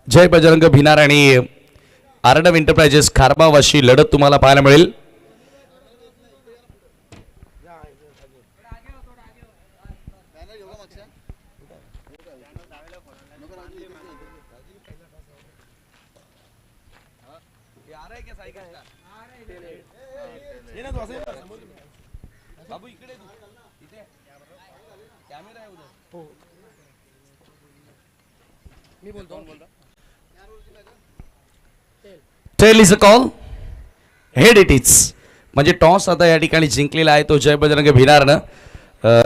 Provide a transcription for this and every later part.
जय बजरंग भिनार आणि आर्णव एंटरप्राइजेस खारबाव अशी लढत तुम्हाला पाहायला मिळेल. Tail is a call, head it is. म्हणजे टॉस आता या ठिकाणी जिंकलेला आहे तो जय बजरंग भिनारनं.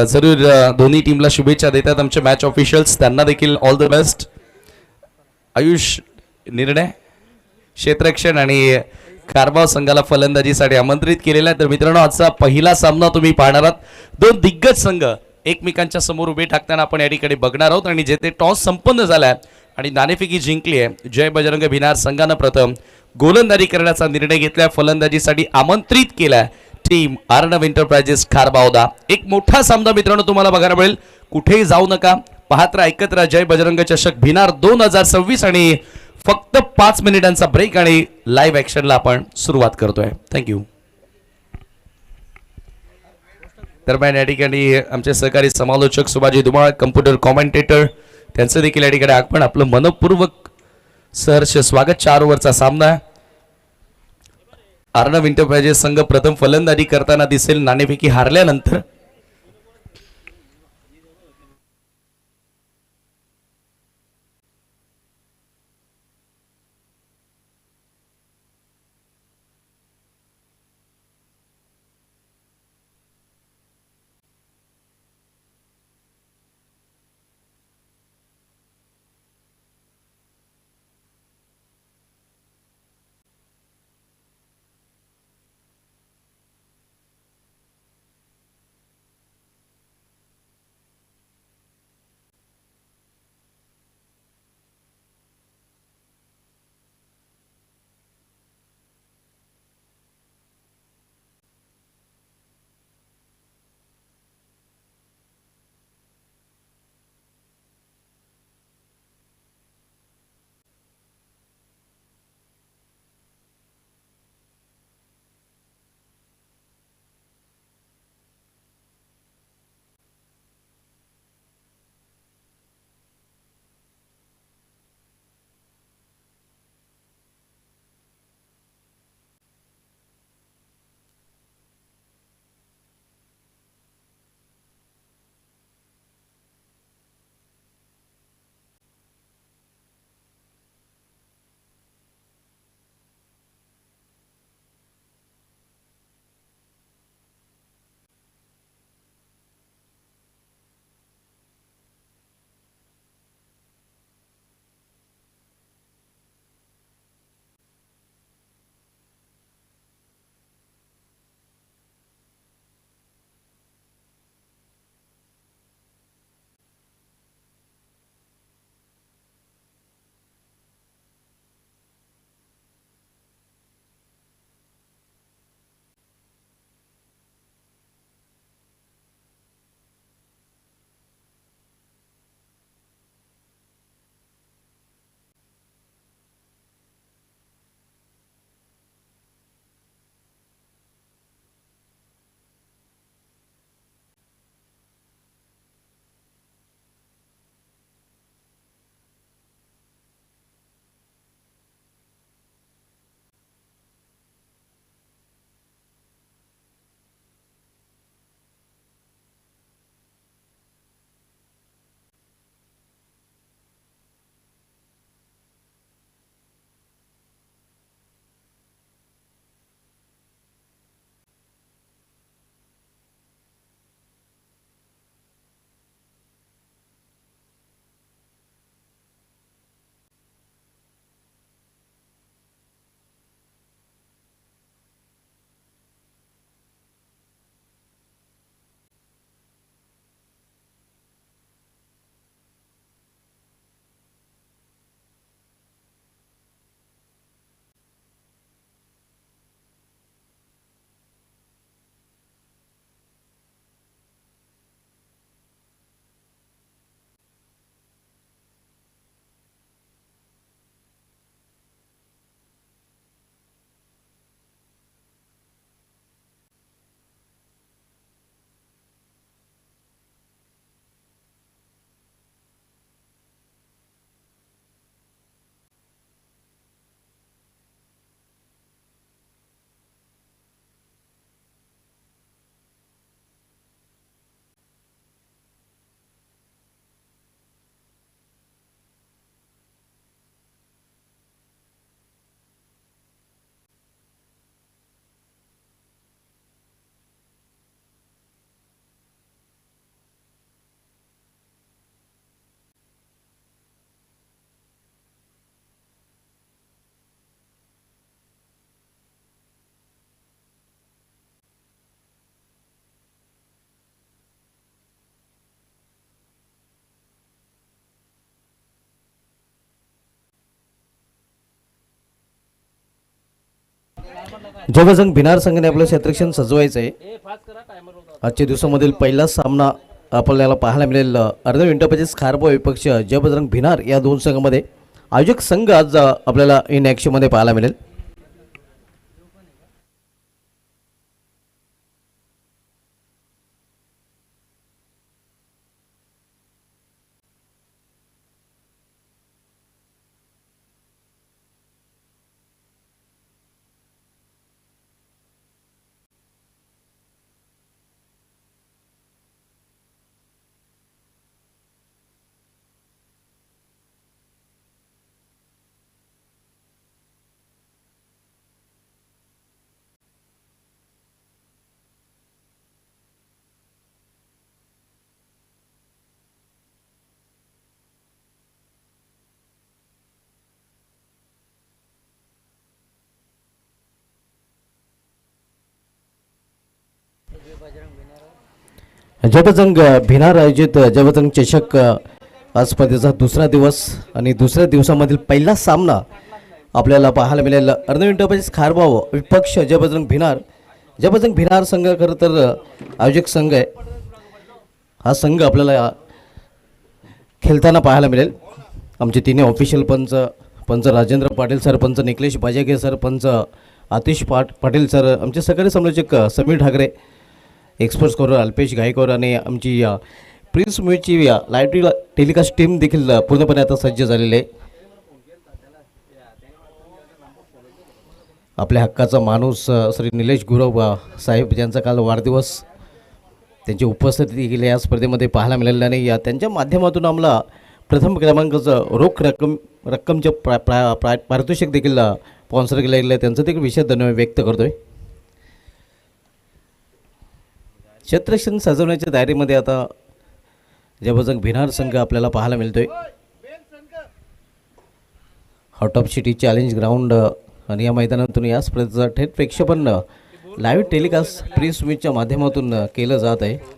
जरूर दोन्ही टीमला शुभेच्छा देतात आमचे मॅच ऑफिशियल्स, त्यांना देखील ऑल द बेस्ट. आयुष निर्णय क्षेत्ररक्षण आणि खारबाव संघाला फलंदाजीसाठी आमंत्रित केलेला आहे. तर मित्रांनो, आजचा पहिला सामना तुम्ही पाहणार आहात. दोन दिग्गज संघ एकमेकांच्या समोर उभे ठाकताना आपण या ठिकाणी बघणार आहोत. आणि जेथे टॉस संपन्न झालाय आणि नाणेफेकी जिंकली आहे, जय बजरंग भिनार संघानं प्रथम गोलंदाजी करण्याचा निर्णय घेतलाय. फलंदाजीसाठी आमंत्रित केलाय टीम आर्णव एंटरप्राइजेस खारबावदा. एक मोठा सामना मित्रांनो तुम्हाला बघायला मिळेल. कुठेही जाऊ नका, पाहत राहा, ऐकत राहा. जय बजरंग चषक भिनार 2026 आणि फक्त 5 मिनिटांचा ब्रेक आणि लाईव्ह ऍक्शनला आपण सुरुवात करतोय. थँक्यू. दरम्यान या ठिकाणी आमचे सहकारी समालोचक सुभाजी धुमाळ, कम्प्युटर कॉमेंटेटर, त्यांचं देखील या ठिकाणी आपण आपलं मनपूर्वक सहर्ष स्वागत. 4 ओव्हरचा सामना. आर्णव एंटरप्राइजेस संघ प्रथम फलंदाजी करताना दिसेल नाणेफेकी हारल्यानंतर. जयबजरंग भिनार संघाने आपलं क्षेत्ररक्षण सजवायचं आहे. आजच्या दिवसामधील पहिला सामना आपल्याला पाहायला मिळेल अर्धव इंटरप्राइजेस खारबो विपक्ष जयबजरंग भिनार या दोन संघामध्ये. आयोजक संघ आज आपल्याला इन ॲक्शनमध्ये पाहायला मिळेल. जयबजरंग भिनार आयोजित जयबजरंग चषक आज स्पर्धेचा दुसरा दिवस आणि दुसऱ्या दिवसामधील पहिला सामना आपल्याला पाहायला मिळेल अर्धव इंटरप्राइजेस खारबाव विपक्ष जयबजरंग भिनार. जयबजरंग भिनार संघ खरं तर आयोजक संघ आहे. हा संघ आपल्याला खेळताना पाहायला मिळेल. आमचे तिन्ही ऑफिशियल पंच राजेंद्र पाटील सर, पंच निकलेश बाजागे सर, पंच आतिश पाटील सर, आमचे सगळे समालोचक समीर ठाकरे, एक्सपर्ट स्कोरर अल्पेश गायकवाड आणि आमची प्रिन्स मूवीची लाईव्ह टेलिकास्ट टीम देखील पूर्णपणे आता सज्ज झालेली आहे. आपल्या हक्काचा माणूस श्री निलेश गुरव साहेब ज्यांचा काल वाढदिवस, त्यांची उपस्थिती देखील या स्पर्धेमध्ये पाहायला मिळाली आणि त्यांच्या माध्यमातून आम्हाला प्रथम क्रमांकाचं रोख रक्कमचे पारितोषिक देखील स्पॉन्सर केलं गेलं आहे. त्यांचं देखील विशेष धन्यवाद व्यक्त करतो आहे. क्षेत्ररक्षण सजवण्याच्या तयारीमध्ये आता जयबजरंग भिनार संघ आपल्याला पाहायला मिळतोय. Out of city challenge ground आणि या मैदानातून या स्पर्धेचं थेट प्रेक्षेपण लाईव्ह टेलिकास्ट प्रिन्स मीडियाच्या माध्यमातून केलं जात आहे.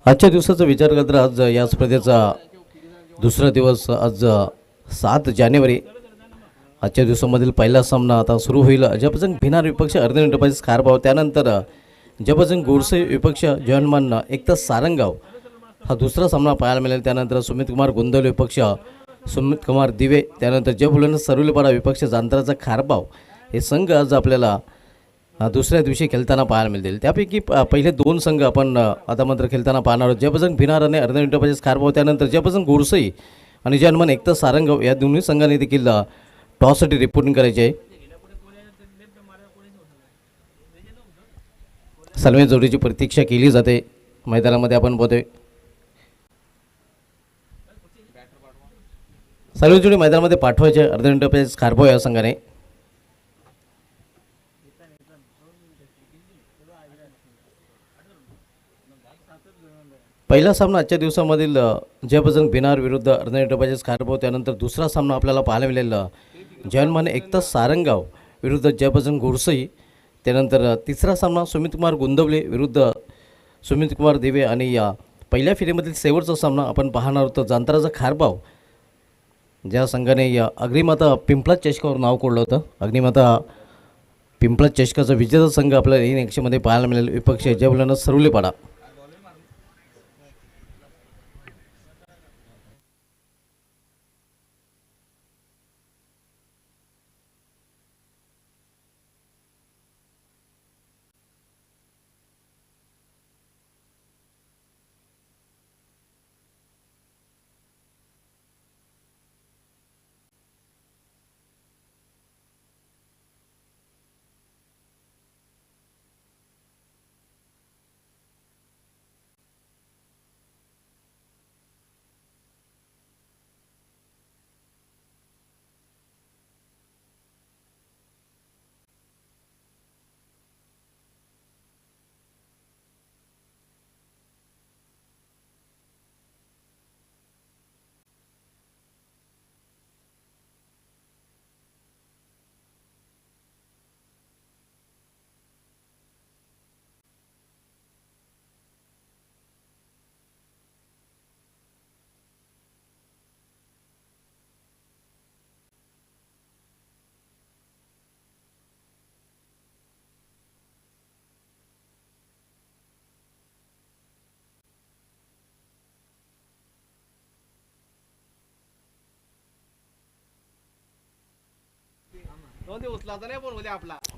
आजच्या दिवसाचा विचार करता आज या स्पर्धेचा दुसरा दिवस, आज 7 जानेवारी. आजच्या दिवसामधील पहिला सामना आता सुरू होईल. जयबजरंग भिनार विपक्ष अर्धव इंटरप्राइजेस खारबाव, त्यानंतर जयबजरंग गोडसे विपक्ष जवानमान एकता सारंगाव हा दुसरा सामना पाहायला मिळेल. त्यानंतर सुमित कुमार गोंदवले विपक्ष सुमित कुमार दिवे, त्यानंतर जय बुलढाणा सरुलेपाडा विपक्ष जांतराचा खारबाव हे संघ आज आपल्याला दुसऱ्या दिवशी खेळताना पाहायला मिळतील. त्यापैकी पहिले दोन संघ आपण आता मात्र खेळताना पाहणार आहोत. जयबजरंग भिनार आणि अर्धव इंटरप्राइजेस खारबाव, त्यानंतर जयबजरंग गोडसई आणि जवानमान एकता सारंगाव या दोन्ही संघांनी देखील टॉससाठी रिपोर्टिंग करायचे आहे. सलवे जोडीची प्रतीक्षा केली जाते मैदानामध्ये. आपण बघतोय सलवे जोडी मैदानामध्ये पाठवायचे अर्धव इंटरप्राइजेस खारबाव या संघाने. पहिला सामना आजच्या दिवसामधील जयबजरंग भिनार विरुद्ध अर्धव इंटरप्राइजेस खारबाव, त्यानंतर दुसरा सामना आपल्याला पाहायला मिळेल जवानमान एकता सारंगाव विरुद्ध जयबजरंग गोडसई, त्यानंतर तिसरा सामना सुमित कुमार गोंदवले विरुद्ध सुमित कुमार दिवे आणि या पहिल्या फेरीमधील शेवटचा सामना आपण पाहणार होतो जांतराचा खारबाव, ज्या संघाने या अग्निमाता पिंपळाच चषकावर नाव कोडलं होतं. अग्निमाता पिंपळाच चषकाचा विजेता संघ आपल्याला इन ॲक्शनमध्ये पाहायला मिळेल विपक्ष जय बुलढाणा सरुलेपाडा.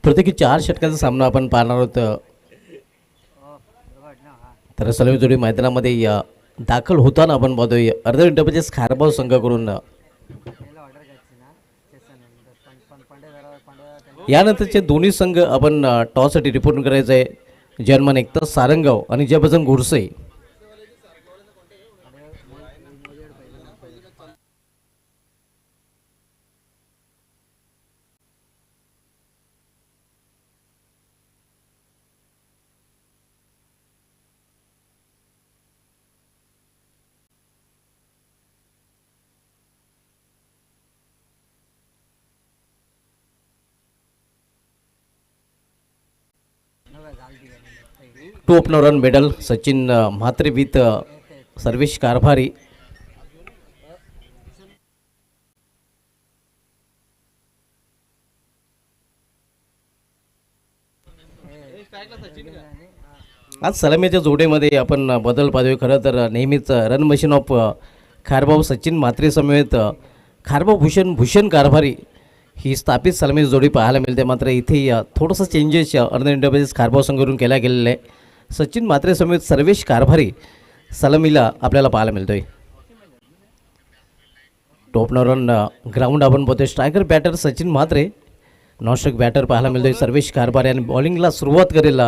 प्रत्येकी 4 षटकाचा सामना आपण पाहणार आहोत. तर सलमी जोडी मैदानामध्ये दाखल होताना आपण पाहतोय अर्ध्या मिनिटामध्ये खारबाव संघाकडून. यानंतरचे दोन्ही संघ आपण टॉससाठी रिपोर्ट करायचं आहे. जर्मन एकता सारंगाव आणि जयभजन Godse. Two opener run medal Sachin Mhatre with Sarvesh Karbhari. आज सलामीच्या जोडीमध्ये आपण बदल पाहतोय. खरं तर नेहमीच run machine of Kharbav Sachin Mhatre समेत खारबाव भूषण कारभारी ही स्थापित सलामी जोडी पाहायला मिळते. मात्र इथे थोडंसं चेंजेस अर्ध्या मिनिटामध्ये खारबाव संघाकडून केला गेलेला आहे. सचिन म्हात्रे समेत सर्वेश कारभारी सलामीला आपल्याला पाहायला मिळतोय. टॉपनर रन ग्राउंड आपण बघतोय. Striker batter Sachin Mhatre, non strike batter पाहायला मिळतोय सर्वेश कारभारी. आणि बॉलिंगला सुरुवात करेल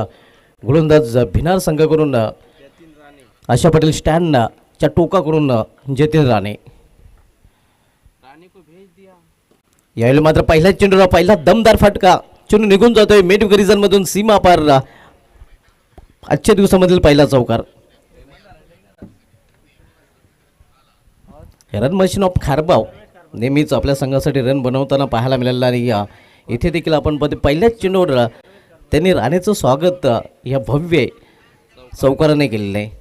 गोलंदाज भिनार संघाकडून आशा पटेल. स्टँडच्या टोकाकडून जतीन राणे. यावेळी मात्र पहिल्याच चेंडूला पहिला दमदार फटका, चेंडू निघून जातोय मिड गरिजनमधून सीमा पार. आजच्या दिवसामधील पहिला चौकार. रन मशीन ऑफ खारबाव नेहमीच आपल्या संघासाठी रन बनवताना पाहायला मिळालेला. आणि इथे देखील आपण पहिल्याच चेंडूवर त्यांनी राणेचं स्वागत या भव्य चौकाराने केलेलं आहे.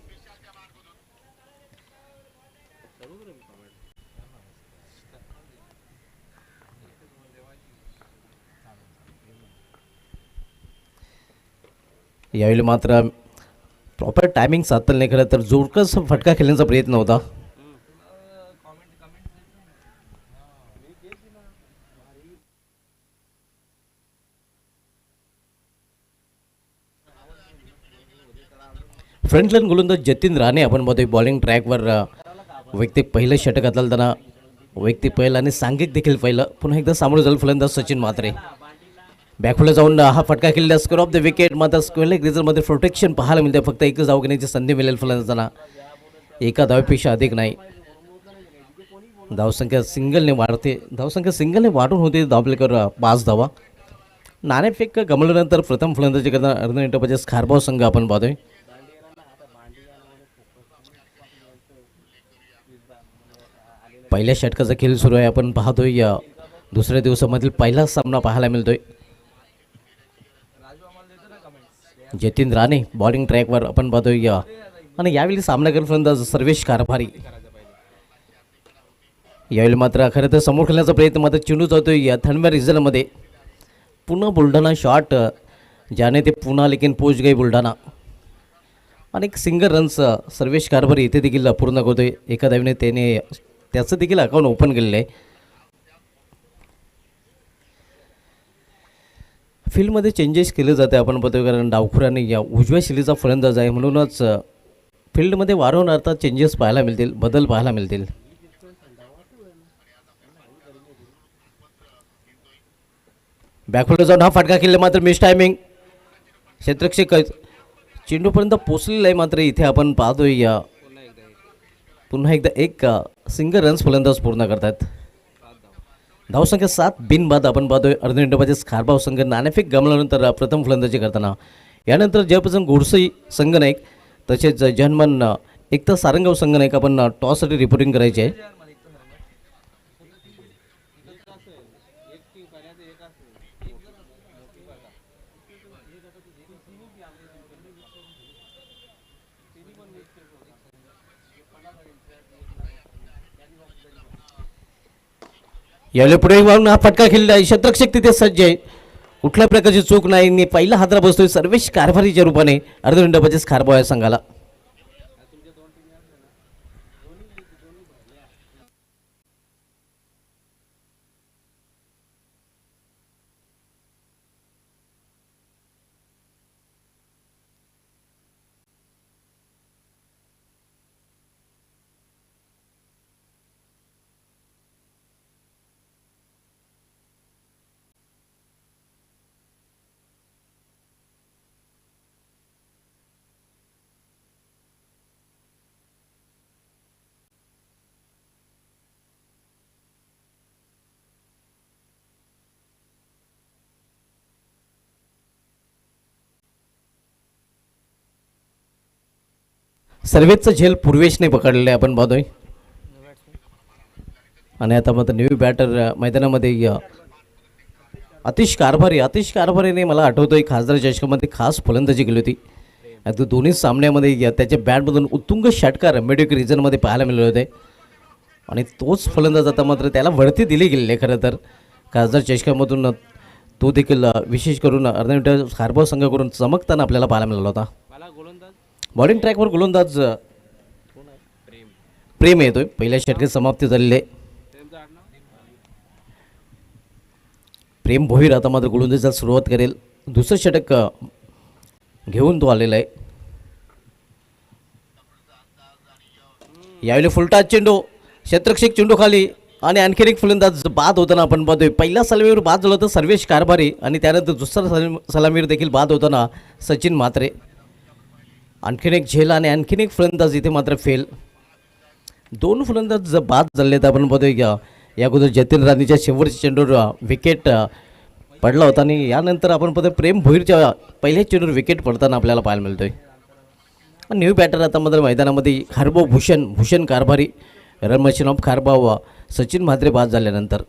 यावेळी मात्र प्रॉपर टायमिंग साधता नाही. खरं तर जोरकस फटका खेळण्याचा प्रयत्न होता. फ्रंटलाईन गोलंदाज जतीन राणे आपण बघतोय बॉलिंग ट्रॅकवर. वैयक्तिक पहिलं षटक घातलं वैयक्तिक पहिलं आणि सांघिक देखील पहिलं. पुन्हा एकदा सामोरं झालं फलंदाज सचिन म्हात्रे. बॅकफुलला जाऊन हा फटका केलेला. Square of the wicket. मात्र स्क्वेअर ग्रेझरमध्ये प्रोटेक्शन पाहायला मिळते. फक्त एकच धाव घेण्याची संधी मिळेल फलंदाजांना. एका धावेपेक्षा अधिक नाही. धावसंख्या सिंगलने वाढते. धावसंख्या सिंगलने वाढून होते. धावलेकर 5 धावा. नाणेफेक गमवल्यानंतर प्रथम फलंदाजी करताना अर्ध्या मिनिटामध्ये खारबाव संघ आपण पाहतोय. पहिल्या षटकाचा खेळ सुरू आहे. आपण पाहतोय दुसऱ्या दिवसामधील पहिला सामना पाहायला मिळतोय. जतीन राणे बॉलिंग ट्रॅकवर आपण पाहतोय. आणि यावेळी सामना करत फलंदाज सर्वेश कारभारी. यावेळी मात्र खरं तर समोर खेळण्याचा प्रयत्न मात्र चेंडू जातोय या थंडव्या रिझल्टमध्ये. पुन्हा बुलढाणा शॉट ज्याने ते पुन्हा लेकिन पोच गई बुलढाणा. आणि एक सिंगल रन्स सर्वेश कारभारी इथे देखील पूर्ण करतोय. एका धावेने त्याने त्याचं देखील अकाउंट ओपन केलेलं आहे. फील्डमध्ये चेंजेस केले जाते आपण बघतोय. कारण डावखुराने या उजव्या शैलीचा फलंदाज आहे म्हणूनच फील्डमध्ये वारंवार अर्थात चेंजेस पाहायला मिळतील, बदल पाहायला मिळतील. बॅकफुलला जाऊन हा फटका केला मात्र मिस टायमिंग. क्षेत्ररक्षक चेंडूपर्यंत पोचलेला आहे. मात्र इथे आपण पाहतोय पुन्हा एकदा एक सिंगल रन्स फलंदाज पूर्ण करतात. धावसंख्या 7 बिनबाद आपण पाहतोय. अर्ध्या मिनिटामध्ये खारबाव संघ नाणेफेक गमवल्यानंतर प्रथम फलंदाजी करताना. यानंतर जयप्रसंग गोडसे संघनायक तसेच जर्मन एकता सारंगाव संघनायक आपण टॉससाठी रिपोर्टिंग करायचे आहे. यावेळी पुढे वाहून हा फटका खेळला आहे. क्षेत्ररक्षक तिथे सज्ज आहे. कुठल्या प्रकारची चूक नाही. पहिला हादरा बसतोय सर्वेश कारभारीच्या रूपाने. अर्ध्या मिनिटामध्येच खारबाव या संघाला. सर्वेचं झेल पूर्वेशने पकडलेलं आहे आपण पाहतोय. आणि आता मात्र न्यू बॅटर मैदानामध्ये अतिश कारभारीने मला आठवतोय खासदार चषकामध्ये खास फलंदाजी केली होती. अगदी दोन्ही सामन्यामध्ये त्याच्या बॅटमधून उत्तुंग षटकार मिडविक रिजनमध्ये पाहायला मिळाले होते. आणि तोच फलंदाज आता मात्र त्याला वळती दिली गेली आहे. खरं तर खासदार चषकामधून तो देखील विशेष करून अर्धविटर खारबाव संघाकडून चमकताना आपल्याला पाहायला मिळाला होता. बॉलिंग ट्रॅकवर गोलंदाज प्रेम येतोय. पहिल्या षटकात समाप्ती झालेली आहे. प्रेम भोईर आता मात्र गोलंदाजीला सुरुवात करेल. दुसरं षटक घेऊन तो आलेला आहे. यावेळी फुलटाच चेंडू, क्षेत्ररक्षक चेंडू खाली आणि आणखीन एक फलंदाज बाद होताना आपण पाहतोय. पहिल्या सलामीवर बाद झालं होतं सर्वेश कारभारी आणि त्यानंतर दुसऱ्या सलामीवर देखील बाद होताना सचिन म्हात्रे. आणखीन एक झेल आणि आणखीन एक फलंदाज इथे मात्र फेल. दोन फलंदाज बाद झाले तर आपण पाहतोय की या अगोदर जतीन राणीच्या शेवटच्या चेंडूवर विकेट पडला होता आणि यानंतर आपण पाहतोय प्रेम भोईरच्या पहिल्याच चेंडूवर विकेट पडताना आपल्याला पाहायला मिळतोय. न्यू बॅटर आता मात्र मैदानामध्ये खारबाव Bhushan कारभारी, run machine of Kharbav Sachin Mhatre बाद झाल्यानंतर.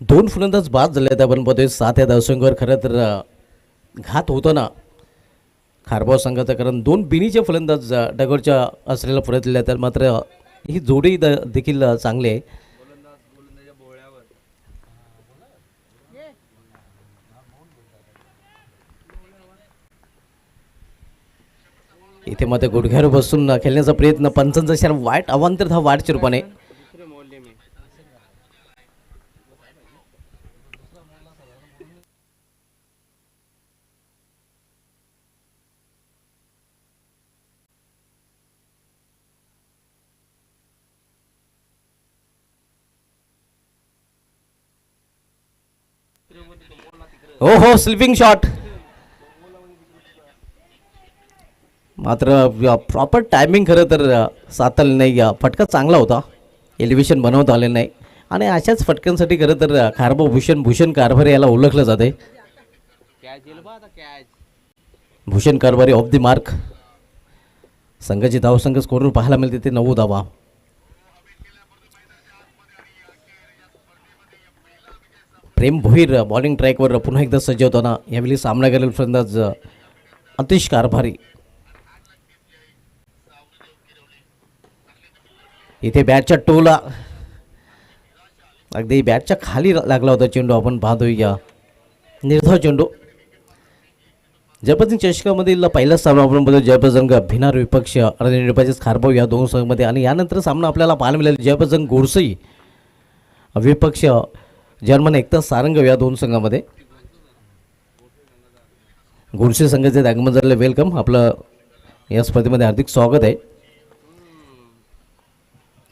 दोन फलंदाज बाद झाले आहेत आपण पाहतोय. 7 या धावसंख्येवर खरं तर घात होतो ना खारबाव संघाचा, कारण दोन बिनीचे फलंदाज डगरच्या असलेला परतले आहेत. तर मात्र ही जोडी देखील चांगली आहे. इथे मात्र गुडघ्यावर बसून खेळण्याचा प्रयत्न पंचांचा शहर वाईट अवांतर धाव वाढच्या रूपाने. हो स्लिपिंग शॉट, मात्र प्रॉपर टायमिंग खरं तर साधलं नाही. फटका चांगला होता, एलिव्हेशन बनवता आले नाही आणि अशाच फटक्यांसाठी खरं तर खारबाव भूषण कारभारी याला ओळखलं जाते. Bhushan Karbhari off the mark. संघाची धावसंख्या स्कोरवर पाहायला मिळते ते 9 धावा. प्रेम भोईर बॉलिंग ट्रॅकवर पुन्हा एकदा सज्ज होताना यावेळी सामना करेल फलंदाज अतिश कारभारी. इथे बॅटच्या टोला अगदी बॅटच्या खाली लागला होता चेंडू. आपण पाहतोय या निर्धाव चेंडू. जयप्रसिंग चषकामधील पहिला सामना आपण बघतो. जयप्रसंग भिनार विपक्ष अर्धनिर्वाचित खारबाव या दोन संघामध्ये आणि यानंतर सामना आपल्याला पाहायला मिळेल जयप्रसंग गोडसई विपक्ष जर्मन एकता सारंग या दोन संघामध्ये. गोडसे संघाचे आगमन झालेलं वेलकम, आपलं या स्पर्धेमध्ये हार्दिक स्वागत आहे.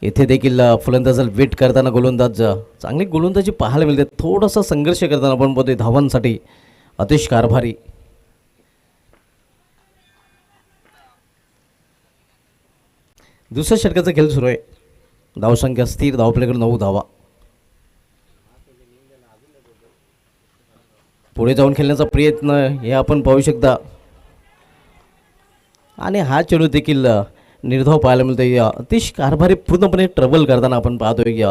इथे देखील फलंदाजाला वेट करताना गोलंदाज चांगली गोलंदाजी पाहायला मिळते. थोडासा संघर्ष करताना आपण बघतोय धावांसाठी अतिश कारभारी. दुसऱ्या षटकाचा खेळ सुरू आहे. धावसंख्या स्थिर, धावपल्याकडे 9 धावा. पुढे जाऊन खेळण्याचा प्रयत्न हे आपण पाहू शकता आणि हा चेंडू देखील निर्धाव पाहायला मिळतोय. अतिश कारभारी पूर्णपणे ट्रबल करताना आपण पाहतोय की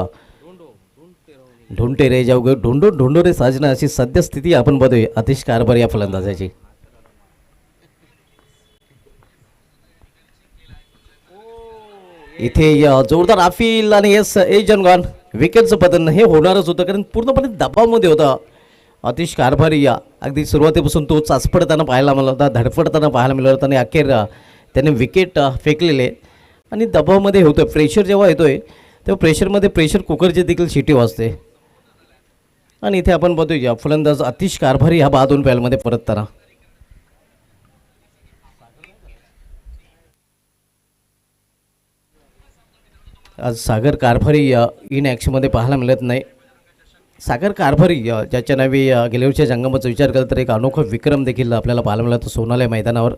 ढोंटे रे जाऊ गे ढोंडो रे साजना अशी सध्या स्थिती आपण पाहतोय अतिश कारभारी या फलंदाजाची. इथे जोरदार आफिल आणि ए जनगॉन विकेटचं पतन हे होणारच होतं, कारण पूर्णपणे दबावामध्ये होता अतिश कारभारी. या अगदी सुरुवातीपासून तो चाचपडताना पाहायला मिळाला होता, धडपडताना पाहायला मिळाला होता आणि अखेर त्याने विकेट फेकलेले आणि दबावामध्ये होतं. प्रेशर जेव्हा येतोय तेव्हा प्रेशरमध्ये प्रेशर कुकरची देखील शिटी वाजते आणि इथे आपण बघतोय फलंदाज अतिश कारभारी ह्या 2 पॅलमध्ये परतताना. आज सागर कारभारी इन ॲक्शनमध्ये पाहायला मिळत नाही. सागर कारभारी ज्याच्या नावे गेल्या वर्षीच्या जंगमाचा विचार केला तर एक अनोखा विक्रम देखील आपल्याला पाहायला मिळाला सोनाले मैदानावर.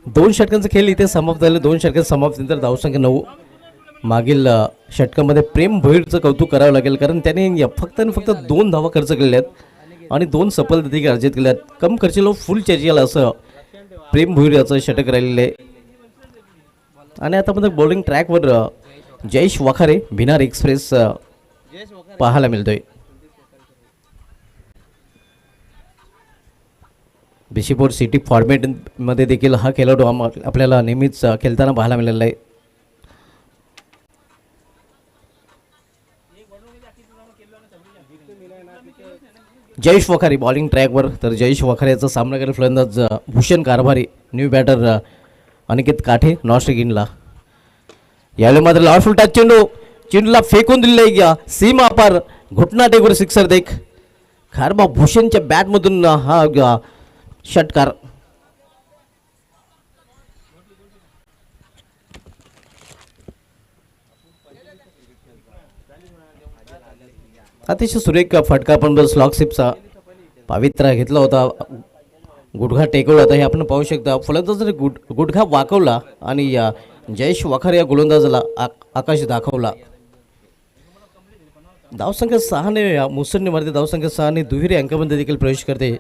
दोन षटकांचा खेळ इथे समाप्त झाले. दोन षटकांच्या समाप्तीनंतर धावसंख्या 9. मागील षटकामध्ये प्रेम भोईरचं कौतुक करावं लागेल कारण त्याने फक्त आणि फक्त 2 धावा खर्च केलेल्या आहेत आणि 2 सफलता देखील अर्जित केल्या आहेत. कम खर्चिलो फुल चर्चेला असं प्रेम भोईर याचं षटक राहिलेलं आहे. आणि आता मध्ये बॉलिंग ट्रॅकवर जयेश वाखारे भिनार एक्सप्रेस पाहायला मिळतोय. बिशीपोर सिटी फॉर्मॅटमध्ये देखील हा खेळाडू आपल्याला नेहमीच खेळताना पाहायला मिळालेला आहे. जयेश वखारे बॉलिंग ट्रॅकवर. तर जयेश वखारे याचा सामना करेल फलंदाज भूषण कारभारी, न्यू बॅटर अनिकेत काठे नॉस्ट्रिक इनला. यावेळी मात्र लॉर्डफुल टच चेंडूला फेकून दिलेला घ्या सीमा अपार घुटना टेकवर सिक्सर देख. खारबा भूषणच्या बॅटमधून हा षटकार. अतिशय सुरेख फटका पण स्लॉगशिपचा पावित्र्य घेतला होता. गुडघा टेकवला होता हे आपण पाहू शकता. फलंदाजाने गुडघा वाकवला आणि जयेश वाखारे या गोलंदाजाला आकाश दाखवला. धावसंख्या 6ने मुसंडी मारते. धावसंख्या 6ने दुहेरी अंकामध्ये देखील प्रवेश करते.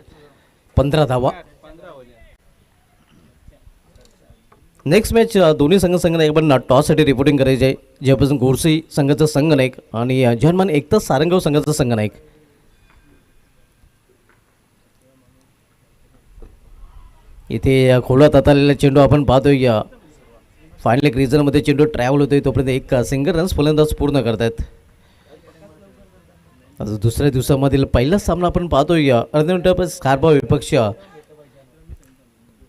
15 धावा. नेक्स्ट मॅच दोन्ही संघनायक आपण टॉससाठी रिपोर्टिंग करायचे आहे. ज्यापासून गोरसी संघाचा संघनायक आणि जर्मन एकता सारंगाव संघाचा संघनायक. इथे खोलात आलेला चेंडू आपण पाहतोय. फायनल एक रिझनमध्ये चेंडू ट्रॅव्हल होतोय तोपर्यंत एक सिंगल रन्स फलंदाज पूर्ण करतायत. दुसऱ्या दिवसामधील पहिला सामना आपण पाहतोय. अर्धे स्कार्बा विपक्ष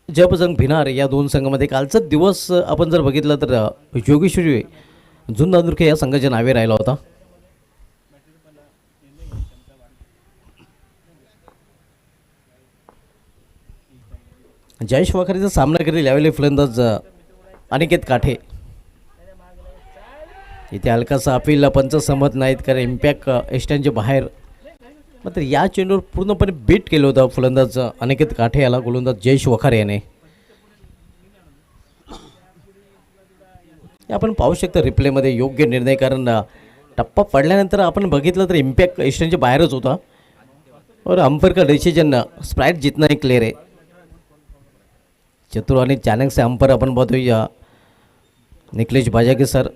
जयबजरंग भिनार या दोन संघामध्ये कालचा दिवस आपण जर बघितलं तर योगेश्वरी जुनदांदुर्खे या संघाच्या नावे राहिला होता. जयेश वाखारेचा सामना करेल यावेळी फलंदाज अनिकेत काठे. इथे हलकासा अपील पंच सहमत नाहीत कारण इम्पॅक्ट एस्टॅनच्या बाहेर. मात्र या चेंडूवर पूर्णपणे बीट केलं होतं फलंदाज अनिकेत काठे याला गोलंदाज जयेश वाखारे याने. आपण पाहू शकता रिप्लेमध्ये योग्य निर्णय कारण टप्पा पडल्यानंतर आपण बघितलं तर इम्पॅक्ट एस्टॅनच्या बाहेरच होता और अंपायर का डिसिजन स्प्राइट जितना ही क्लियर है. चतुर आणि चाणक्य से अंपायर आपण पाहतोय निखिलेश बाजाके सर.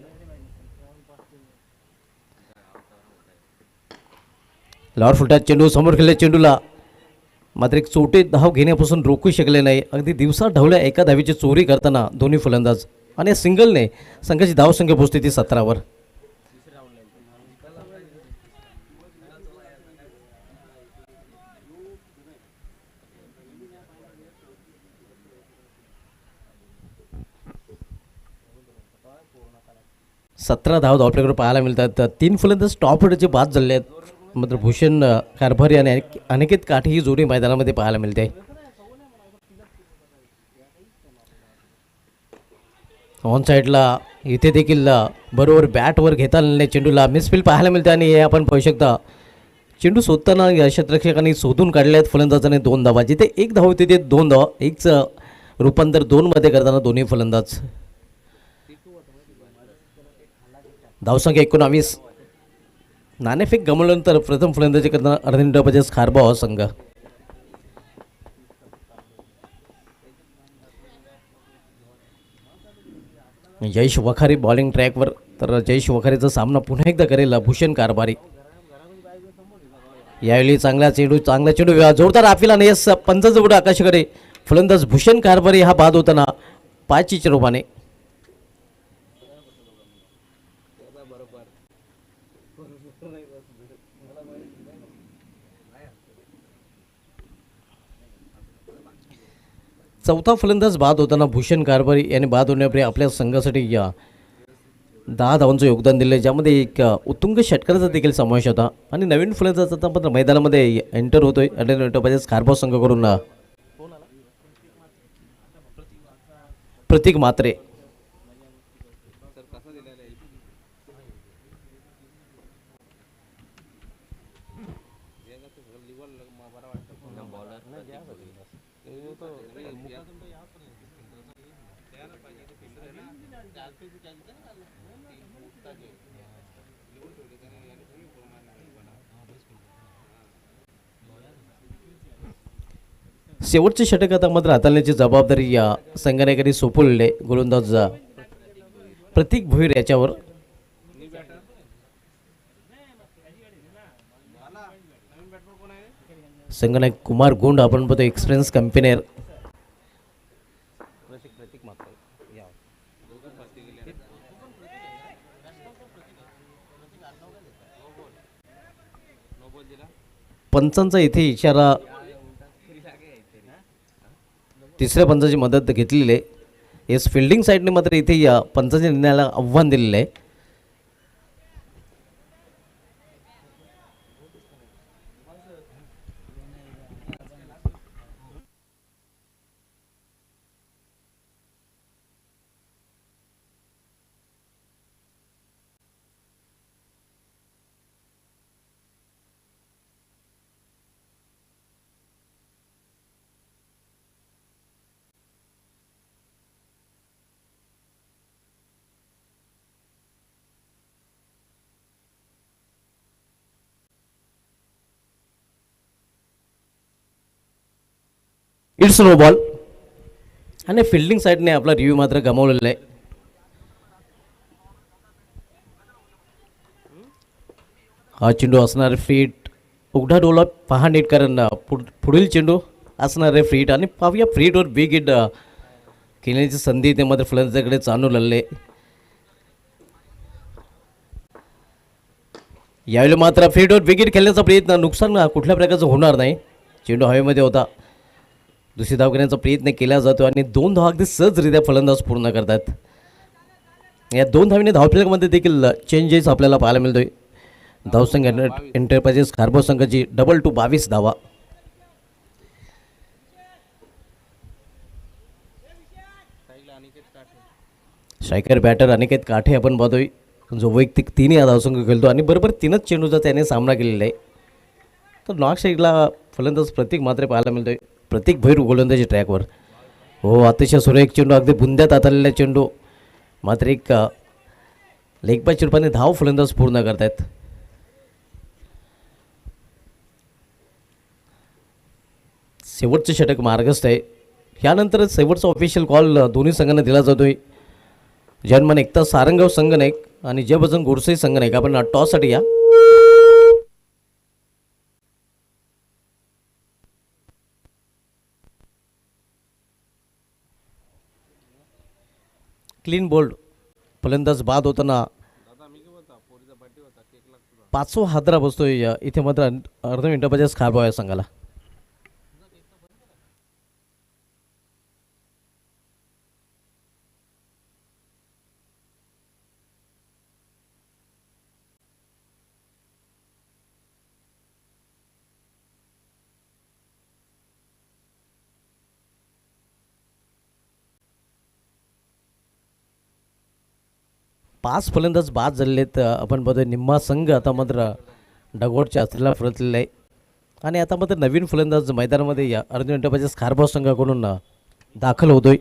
लॉर फुलटा चेंडू समोर खेळल्या चेंडूला मात्र एक चोटे धाव घेण्यापासून रोखू शकले नाही. अगदी दिवसा ढवल्या एका धावीची चोरी करताना दोन्ही फलंदाज आणि सिंगलने संघाची धावसंख्या पोहोचते ती 17वर. धाव आपल्याकडे पाहायला मिळतात. 3 फलंदाज टॉप ऑर्डरचे बाद झाले आहेत. मात्र भूषण कारभारी आणि अनिकेत काठे ही जोडी मैदानामध्ये पाहायला मिळते. ऑन साईडला इथे देखील बरोबर बॅटवर घेता आलेल्या चेंडूला मिसफील्ड पाहायला मिळते आणि हे आपण पाहू शकता चेंडू शोधताना क्षेत्ररक्षकांनी शोधून काढले आहेत फलंदाजाने 2 धावा. जिथे 1 धाव होती ते 2 धावा. एकचं रूपांतर 2 मध्ये करताना दोन्ही फलंदाज. धावसंख्या 19. नाणेफेक गमावल्यानंतर प्रथम फलंदाजी करताना अर्धेंडा खारबा हा संघ. जयेश वखारे बॉलिंग ट्रॅकवर. तर जयेश वखारेचा सामना पुन्हा एकदा करेल भूषण कारभारी. यावेळी चांगला चेंडू जोरदार आफिला नाही पंचाचं पुढे आकाशाकडे फलंदाज भूषण कारभारी हा बाद होताना 5 रूपाने. चौथा फलंदाज बाद होताना भूषण कारभारी यांनी बाद होण्यापूर्वी आपल्या संघासाठी 10 धावांचं योगदान दिले, ज्यामध्ये एक उत्तुंग षटकाराचा देखील समावेश होता. आणि नवीन फलंदाज आता मात्र मैदानामध्ये एंटर होतोय अर्धेंड एंटरप्राइजेस खारबाव संघाकडून प्रतीक म्हात्रे. शेवटचे षटक आता मात्र हाताळण्याची जबाबदारी या संघानेकडे सोपवलेले गोलंदाज प्रतीक भोईर याच्यावर. संघनायक कुमार गुंड आपण बघतो एक्सपिरियन्स कंपनीर. पंचांचा इथे इशारा तिसऱ्या पंचाची मदत घेतलेली आहे. येस फिल्डिंग साईडने मात्र इथे या पंचाच्या निर्णयाला आव्हान दिलेलं आहे. It's no ball. आणि फिल्डिंग साईडने आपला रिव्ह्यू मात्र गमावलेला आहे. हा चेंडू असणार फ्रीट. उघडा डोला पहा नीट, कारण पुढील चेंडू असणार आहे फ्रीट. आणि पाहूया फ्रीटवर बिग हिट खेळण्याची संधी ते मात्र फलंदाजाकडे चालवलेले. यावेळी मात्र फ्रीटवर बिग हिट खेळण्याचा प्रयत्न, नुकसान कुठल्या प्रकारचं होणार नाही. चेंडू हवेमध्ये होता. दुसरी धाव घेण्याचा प्रयत्न केला जातो आणि 2 धावा अगदी सहजरित्या फलंदाज पूर्ण करतात. या 2 धावीने धावफलकामध्ये देखील चेंजेस आपल्याला पाहायला मिळतोय. धावसंघ एंटरप्राइजेस खारबाव संघाची डबल टू 22 धावा. स्ट्रायकर बॅटर अनिकेत काठे आपण पाहतोय, जो वैयक्तिक 3 या धावसंघ खेळतो आणि बरोबर 3च चेंडूचा त्याने सामना केलेला आहे. तर नॉक साईडला फलंदाज प्रतीक मात्र पाहायला मिळतोय. प्रतीक भैर गोलंदाजी ट्रॅकवर. हो, अतिशय सुरेख चेंडू, अगदी बुंद्यात हाताळलेला चेंडू. मात्र एक लेग बाय चिरपाने धाव फलंदाज पूर्ण करतायत. शेवटचे षटक मार्गस्थ आहे. यानंतर शेवटचा ऑफिशियल कॉल दोन्ही संघांना दिला जातोय. जन्मन एकता सारंगाव संघनायक आणि जयभजन गोडसे संघनायक, आपण टॉससाठी या. Clean bowled. फलंदाज बाद होताना 5वा हादरा बसतोय इथे मात्र अर्ध मिनिटापासून खारबाव या संघाला. पाच फलंदाज बाद झालेत. आपण बघतोय निम्मा संघ आता मात्र डगआउटच्या अस्त्राला परतलेला आहे. आणि आता मात्र नवीन फलंदाज मैदानामध्ये या अर्ध मिनिटापासून खारबाव संघाकडून दाखल होतोय.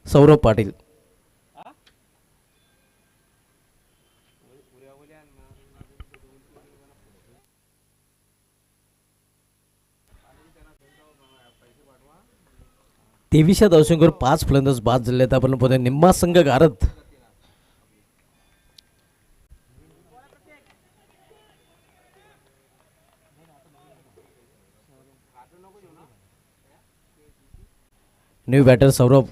सौरभ पाटील. तेवीसच्या धावसंख्येवर 5 फलंदाज बाद झाले आहेत. आपण बघतोय निम्मा संघ गारद. New batter Saurabh.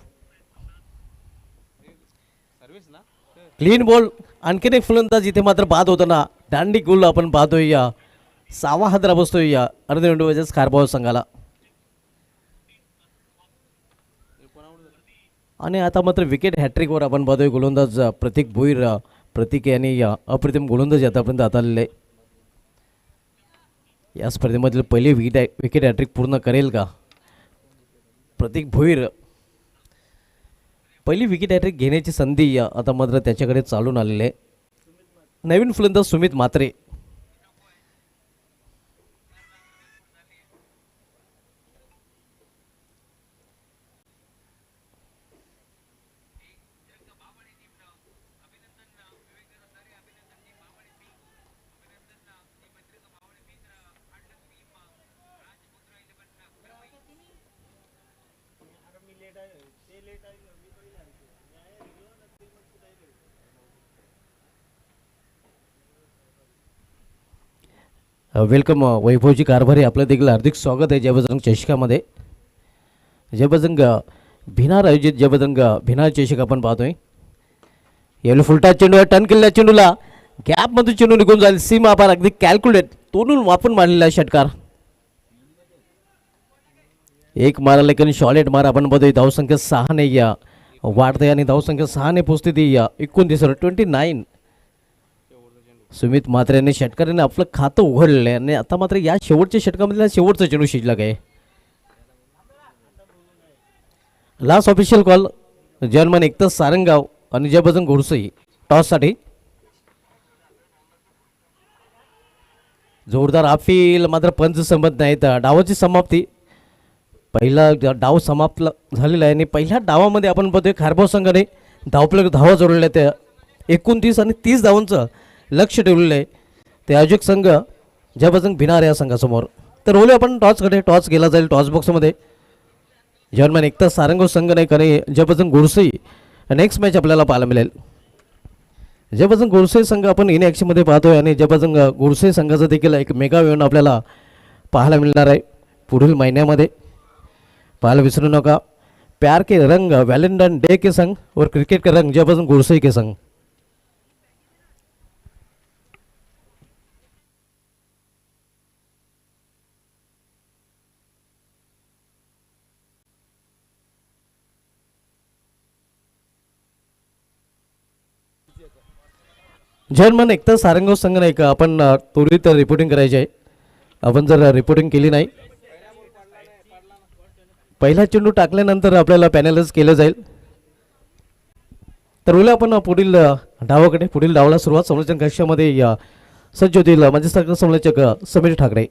Clean ball. आणखीन एक फलंदाज इथे मात्र बाद होताना दांडी गोल आपण पाहतोय. या 6वा हादरा बसतोय या अर्ध मिनिटाच्या खारबाव संघाला. आणि आता मात्र विकेट हॅट्रिकवर आपण पाहतोय गोलंदाज प्रतीक भोईर. प्रतीक यांनी अप्रतिम गोलंदाज आतापर्यंत हाताळलेले. या स्पर्धेमधील पहिले विकेट हॅट्रिक पूर्ण करेल का प्रतीक भोईर? पहिली विकेट हॅट्रिक घेण्याची संधी आता मात्र त्याच्याकडे चालून आलेली आहे. नवीन फलंदाज सुमित म्हात्रे. वेलकम वैभवजी कारभारी, आपलं देखील हार्दिक स्वागत आहे जयबजरंग चषकामध्ये. जयबजरंग भिनार आयोजित जयबजरंग भिनार चषक आपण पाहतोय. यावेळी फुलटा चेंडू टर्न केलेल्या चेंडूला गॅपमधून चेंडू निघून जाईल. सीमा पार अगदी कॅल्क्युलेट तोडून वापरून मारलेला षटकार. एक मारा लेकिन शॉलेट मार आपण पाहतोय. धावसंख्या 6 ने वाढते आणि धावसंख्या 6 ने पोहोचते ती 29 29. सुमित म्हात्रे यांनी षटकाराने आपलं खातं उघडलेलं आहे आणि आता मात्र या शेवटच्या षटकामधला शेवटचा चेंडू शिजला आहे. लास्ट ऑफिशियल कॉल जर्मन एकतर सारंगाव आणि जयबजरंग घोडसई टॉससाठी. जोरदार अपील मात्र पंच संमत नाहीत. डावाची समाप्ती. पहिला डाव समाप्त झालेला आहे आणि पहिल्या डावामध्ये आपण बघतोय खारबाव संघाने धावा जोडलेल्या त्या 29 आणि 30 धावांचं लक्ष ठेवलेलं आहे. ते आयोजक संघ जयबजरंग भिनार या संघासमोर. तर रोले आपण टॉसकडे. टॉस केला जाईल टॉस बॉक्समध्ये. जर्मन एकतर सारंगाव संघ नाही आणि जयबजरंग घोडसई नेक्स्ट मॅच आपल्याला पाहायला मिळेल. जयबजरंग घोडसई संघ आपण इन ॲक्शनमध्ये पाहतोय आणि जयबजरंग घोडसई संघाचा देखील एक मेगा इव्हेंट आपल्याला पाहायला मिळणार आहे पुढील महिन्यामध्ये. पाहायला विसरू नका. प्यार के रंग व्हॅलेंटाइन डे के संग और क्रिकेट के रंग जयबजरंग घोडसई के संग. जर्मन एकतर सारंगाव संघ नाही का आपण त्वरित रिपोर्टिंग करायची आहे. आपण जर रिपोर्टिंग केली नाही पहिला चेंडू टाकल्यानंतर आपल्याला पॅनलाइज केलं जाईल. तर बोलूया आपण पुढील डावाकडे. पुढील डावाला सुरुवात समालोचन कक्षामध्ये सज्ज होतील म्हणजे समालोचक Sameer Thackeray.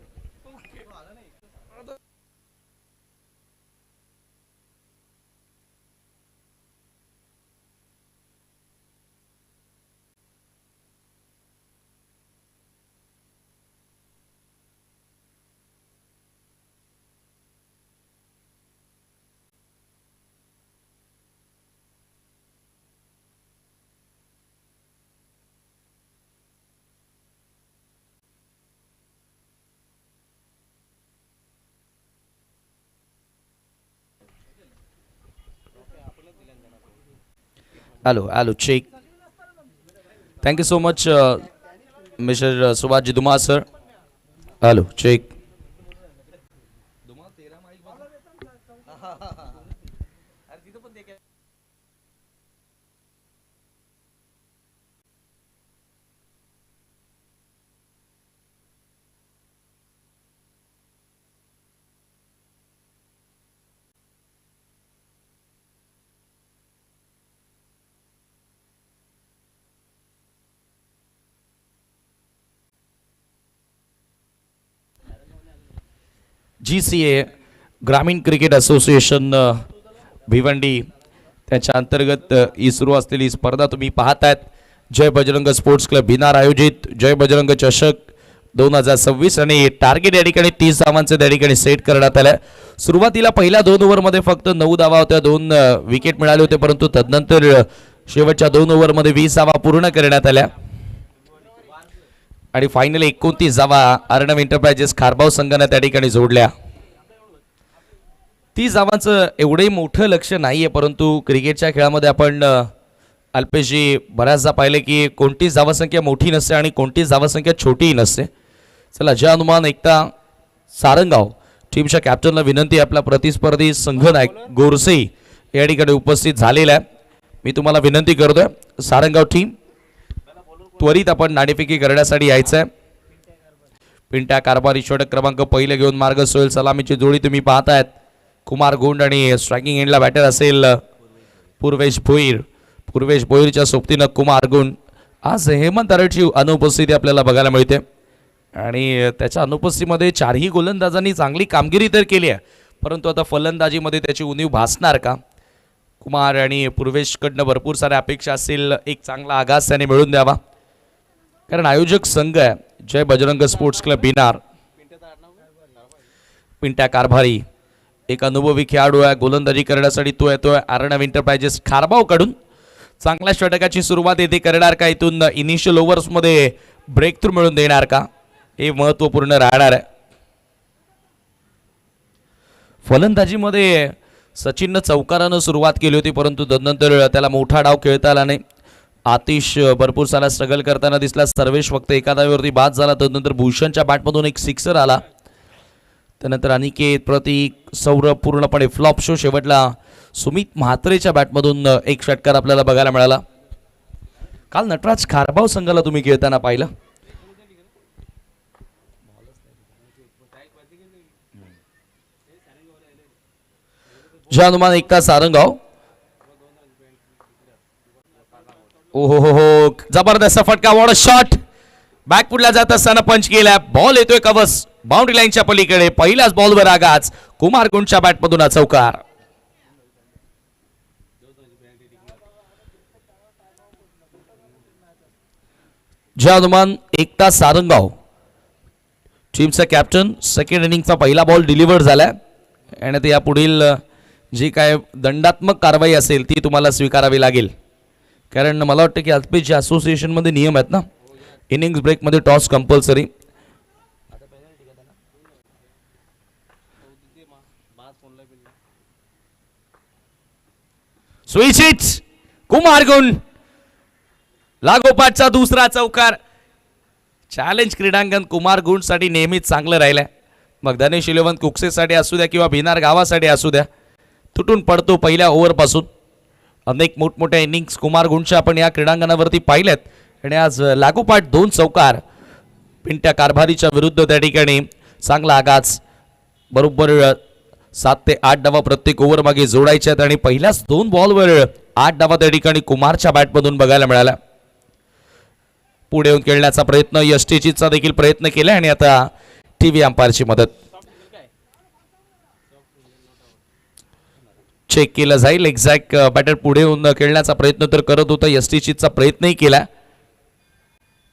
Hello, check. Thank you so much, Mr. Subhaji Duma, sir. Hello, check. GCA ग्रामीण क्रिकेट असोसिएशन भिवंडी त्याच्या अंतर्गत ही सुरू असलेली स्पर्धा तुम्ही पाहतायत. जय बजरंग स्पोर्ट्स क्लब भिनार आयोजित जय बजरंग चषक 2026 आणि टार्गेट या ठिकाणी 30 धावांचं त्या ठिकाणी सेट करण्यात आलं. सुरुवातीला पहिल्या 2 ओव्हरमध्ये फक्त 9 धावा होत्या, 2 विकेट मिळाले होते, परंतु तदनंतर शेवटच्या 2 ओव्हरमध्ये 20 धावा पूर्ण करण्यात आल्या आणि फायनली 29 धावा अर्णव एंटरप्राइजेस खारबाव संघाने त्या ठिकाणी जोडल्या. 30 धावांचं एवढंही मोठं लक्ष नाहीये, परंतु क्रिकेटच्या खेळामध्ये आपण अल्पेशजी बऱ्याचदा पाहिले की कोणतीच धावसंख्या मोठी नसते आणि कोणतीच धावसंख्या छोटीही नसते. चला, जय हनुमान एकता सारंगाव टीमच्या कॅप्टनला विनंती आपला प्रतिस्पर्धी संघनायक गोरसई या ठिकाणी उपस्थित झालेला आहे. मी तुम्हाला विनंती करतोय सारंगाव टीम त्वरित आपण नाणेफेकी करण्यासाठी यायचं आहे. पिंट्या कारभारी षटक क्रमांक पहिले घेऊन मार्ग सोहेल सलामीची जोडी तुम्ही पाहतायत. कुमार गुंड आणि स्ट्रायकिंग एंडला बॅटर असेल पूर्वेश भोईर. पूर्वेश भोईरच्या सोबतीनं कुमार गुंड. आज हेमंत अरटची अनुपस्थिती आपल्याला बघायला मिळते आणि त्याच्या अनुपस्थितीमध्ये चारही गोलंदाजांनी चांगली कामगिरी तर केली आहे, परंतु आता फलंदाजीमध्ये त्याची उणीव भासणार का? कुमार आणि पूर्वेशकडनं भरपूर साऱ्या अपेक्षा असतील. एक चांगला आघात त्याने मिळून द्यावा, कारण आयोजक संघ आहे जय बजरंग स्पोर्ट्स क्लब बिनार. पिंट्या कारभारी एक अनुभवी खेळाडू आहे. गोलंदाजी करण्यासाठी तो येतोय अर्णव एंटरप्राइजेस खारबाव कडून. चांगल्या षटकाची सुरुवात येथे करणार का? इथून इनिशियल ओव्हर्समध्ये ब्रेक थ्रू मिळून देणार का? हे महत्त्वपूर्ण राहणार आहे. फलंदाजीमध्ये सचिननं चौकारानं सुरुवात केली होती, परंतु तदनंतर त्याला मोठा डाव खेळता आला नाही. आतिश भरपूर सारा स्ट्रगल करताना दिसला. सर्वेश फक्त एका धावेवरती बाद झाला. तदनंतर भूषणच्या बॅटमधून एक सिक्सर आला. त्यानंतर अनिकेत, प्रतीक, सौरभ पूर्णपणे फ्लॉप शो. शेवटला सुमित म्हात्रेच्या बॅटमधून एक षटकार आपल्याला बघायला मिळाला. काल नटराज खारबाव संघाला तुम्ही खेळताना पाहिलं. जय हनुमान एकता सारंगाव. ओहो हो हो, जबरदस्त फटका. What a shot. बॅकफुटला जात असताना पंच केला. बॉल येतोय कवच बाउंड्री लाईनच्या पलीकडे. पहिल्याच बॉलवर आगाच कुमार गुंडच्या बॅटमधून हा चौकार. जय हनुमान एकता सारंगाव टीमचा कॅप्टन. सेकंड इनिंगचा पहिला बॉल डिलिव्हर झालाय आणि ते यापुढील जी काय दंडात्मक कारवाई असेल ती तुम्हाला स्वीकारावी लागेल, कारण मला वाटतं की आजपीच्या असोसिएशनमध्ये नियम आहेत ना, इनिंग्स ब्रेकमध्ये toss compulsory. Switch hit. Kumar गुंड लागोपाठचा दुसरा चौकार. चॅलेंज क्रीडांगण कुमार गुंडसाठी नेहमीच चांगलं राहिलंय. मग धनेश 11 कुकसेसाठी असू द्या किंवा भिनार गावासाठी असू द्या, तुटून पडतो पहिल्या ओव्हरपासून. अनेक मोठमोठ्या इनिंग्स कुमार गुंडच्या आपण या क्रीडांगणावरती पाहिल्यात आणि आज लागोपाठ 2 चौकार. पिंट्या कारभारीच्या विरुद्ध त्या ठिकाणी चांगला आगाज. बरोबर 7 ते 8 डावा प्रत्येक ओव्हर मागे जोडायचे आहेत आणि पहिल्याच 2 बॉलवर 8 डावा त्या ठिकाणी कुमारच्या बॅटमधून बघायला मिळाला. पुढे येऊन खेळण्याचा प्रयत्न यष्टीचीचा देखील प्रयत्न केला आणि आता टीव्ही अंपायरची मदत. चेक केलं जाईल. एक्झॅक्ट बॅटर पुढे येऊन खेळण्याचा प्रयत्न तर करत होता. यष्टीचीचा प्रयत्नही केला,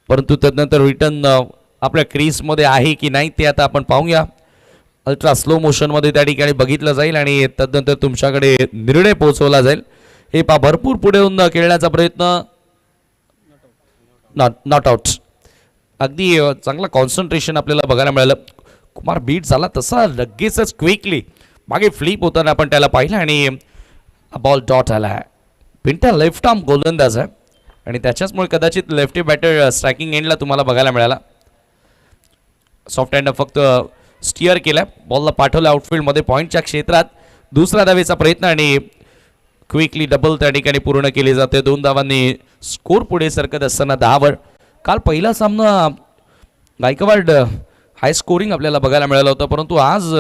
परंतु तदनंतर रिटर्न आपल्या क्रीजमध्ये आहे की नाही ते आता आपण पाहूया. अल्ट्रा स्लो मोशनमध्ये त्या ठिकाणी बघितलं जाईल आणि तदनंतर तुमच्याकडे निर्णय पोहोचवला जाईल. हे पा भरपूर पुढे येऊन खेळण्याचा प्रयत्न. Not out. अगदी चांगला कॉन्सन्ट्रेशन आपल्याला बघायला मिळालं. कुमार बीट झाला तसा लगेचच क्विकली मागे फ्लिप होताना आपण त्याला पाहिलं आणि बॉल डॉट आला आहे. पिंट्या लेफ्ट आर्म गोलंदाज आहे आणि त्याच्याचमुळे कदाचित लेफ्टी बॅटर स्ट्रायकिंग एंडला तुम्हाला बघायला मिळाला. सॉफ्ट हँड फक्त स्टिअर केला, बॉलला पाठवलं आउटफील्डमध्ये पॉईंटच्या क्षेत्रात. दुसरा धावेचा प्रयत्न आणि क्विकली डबल त्या ठिकाणी पूर्ण केली जाते. 2 धावांनी स्कोर पुढे सरकत असताना 10 काल पहिला सामना गायकवाड हाय स्कोरिंग आपल्याला बघायला मिळाला होता, परंतु आज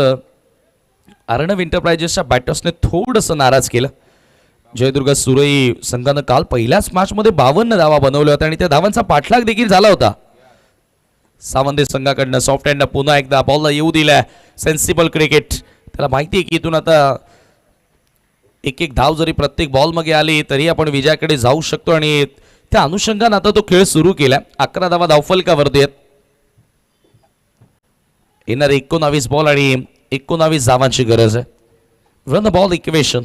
अर्णव एंटरप्राइजेसच्या बॅटर्सने थोडंसं नाराज केलं. जयदुर्ग सुरई संघानं काल पहिल्याच मॅचमध्ये 52 धावा बनवल्या होत्या आणि त्या धावांचा पाठलाग देखील झाला होता. सावंदे संघाकडनं सॉफ्ट हँड पुन्हा एकदा बॉलला येऊ दिलाय. Sensible cricket. त्याला माहिती आहे की इथून आता एक धाव जरी प्रत्येक बॉल मध्ये आली तरी आपण विजयाकडे जाऊ शकतो आणि त्या अनुषंगाने आता तो खेळ सुरू केला. 11 धावा धावफलकावरती आहेत. येणार 19 बॉल आणि 19 धावांची गरज आहे. Run ball equation.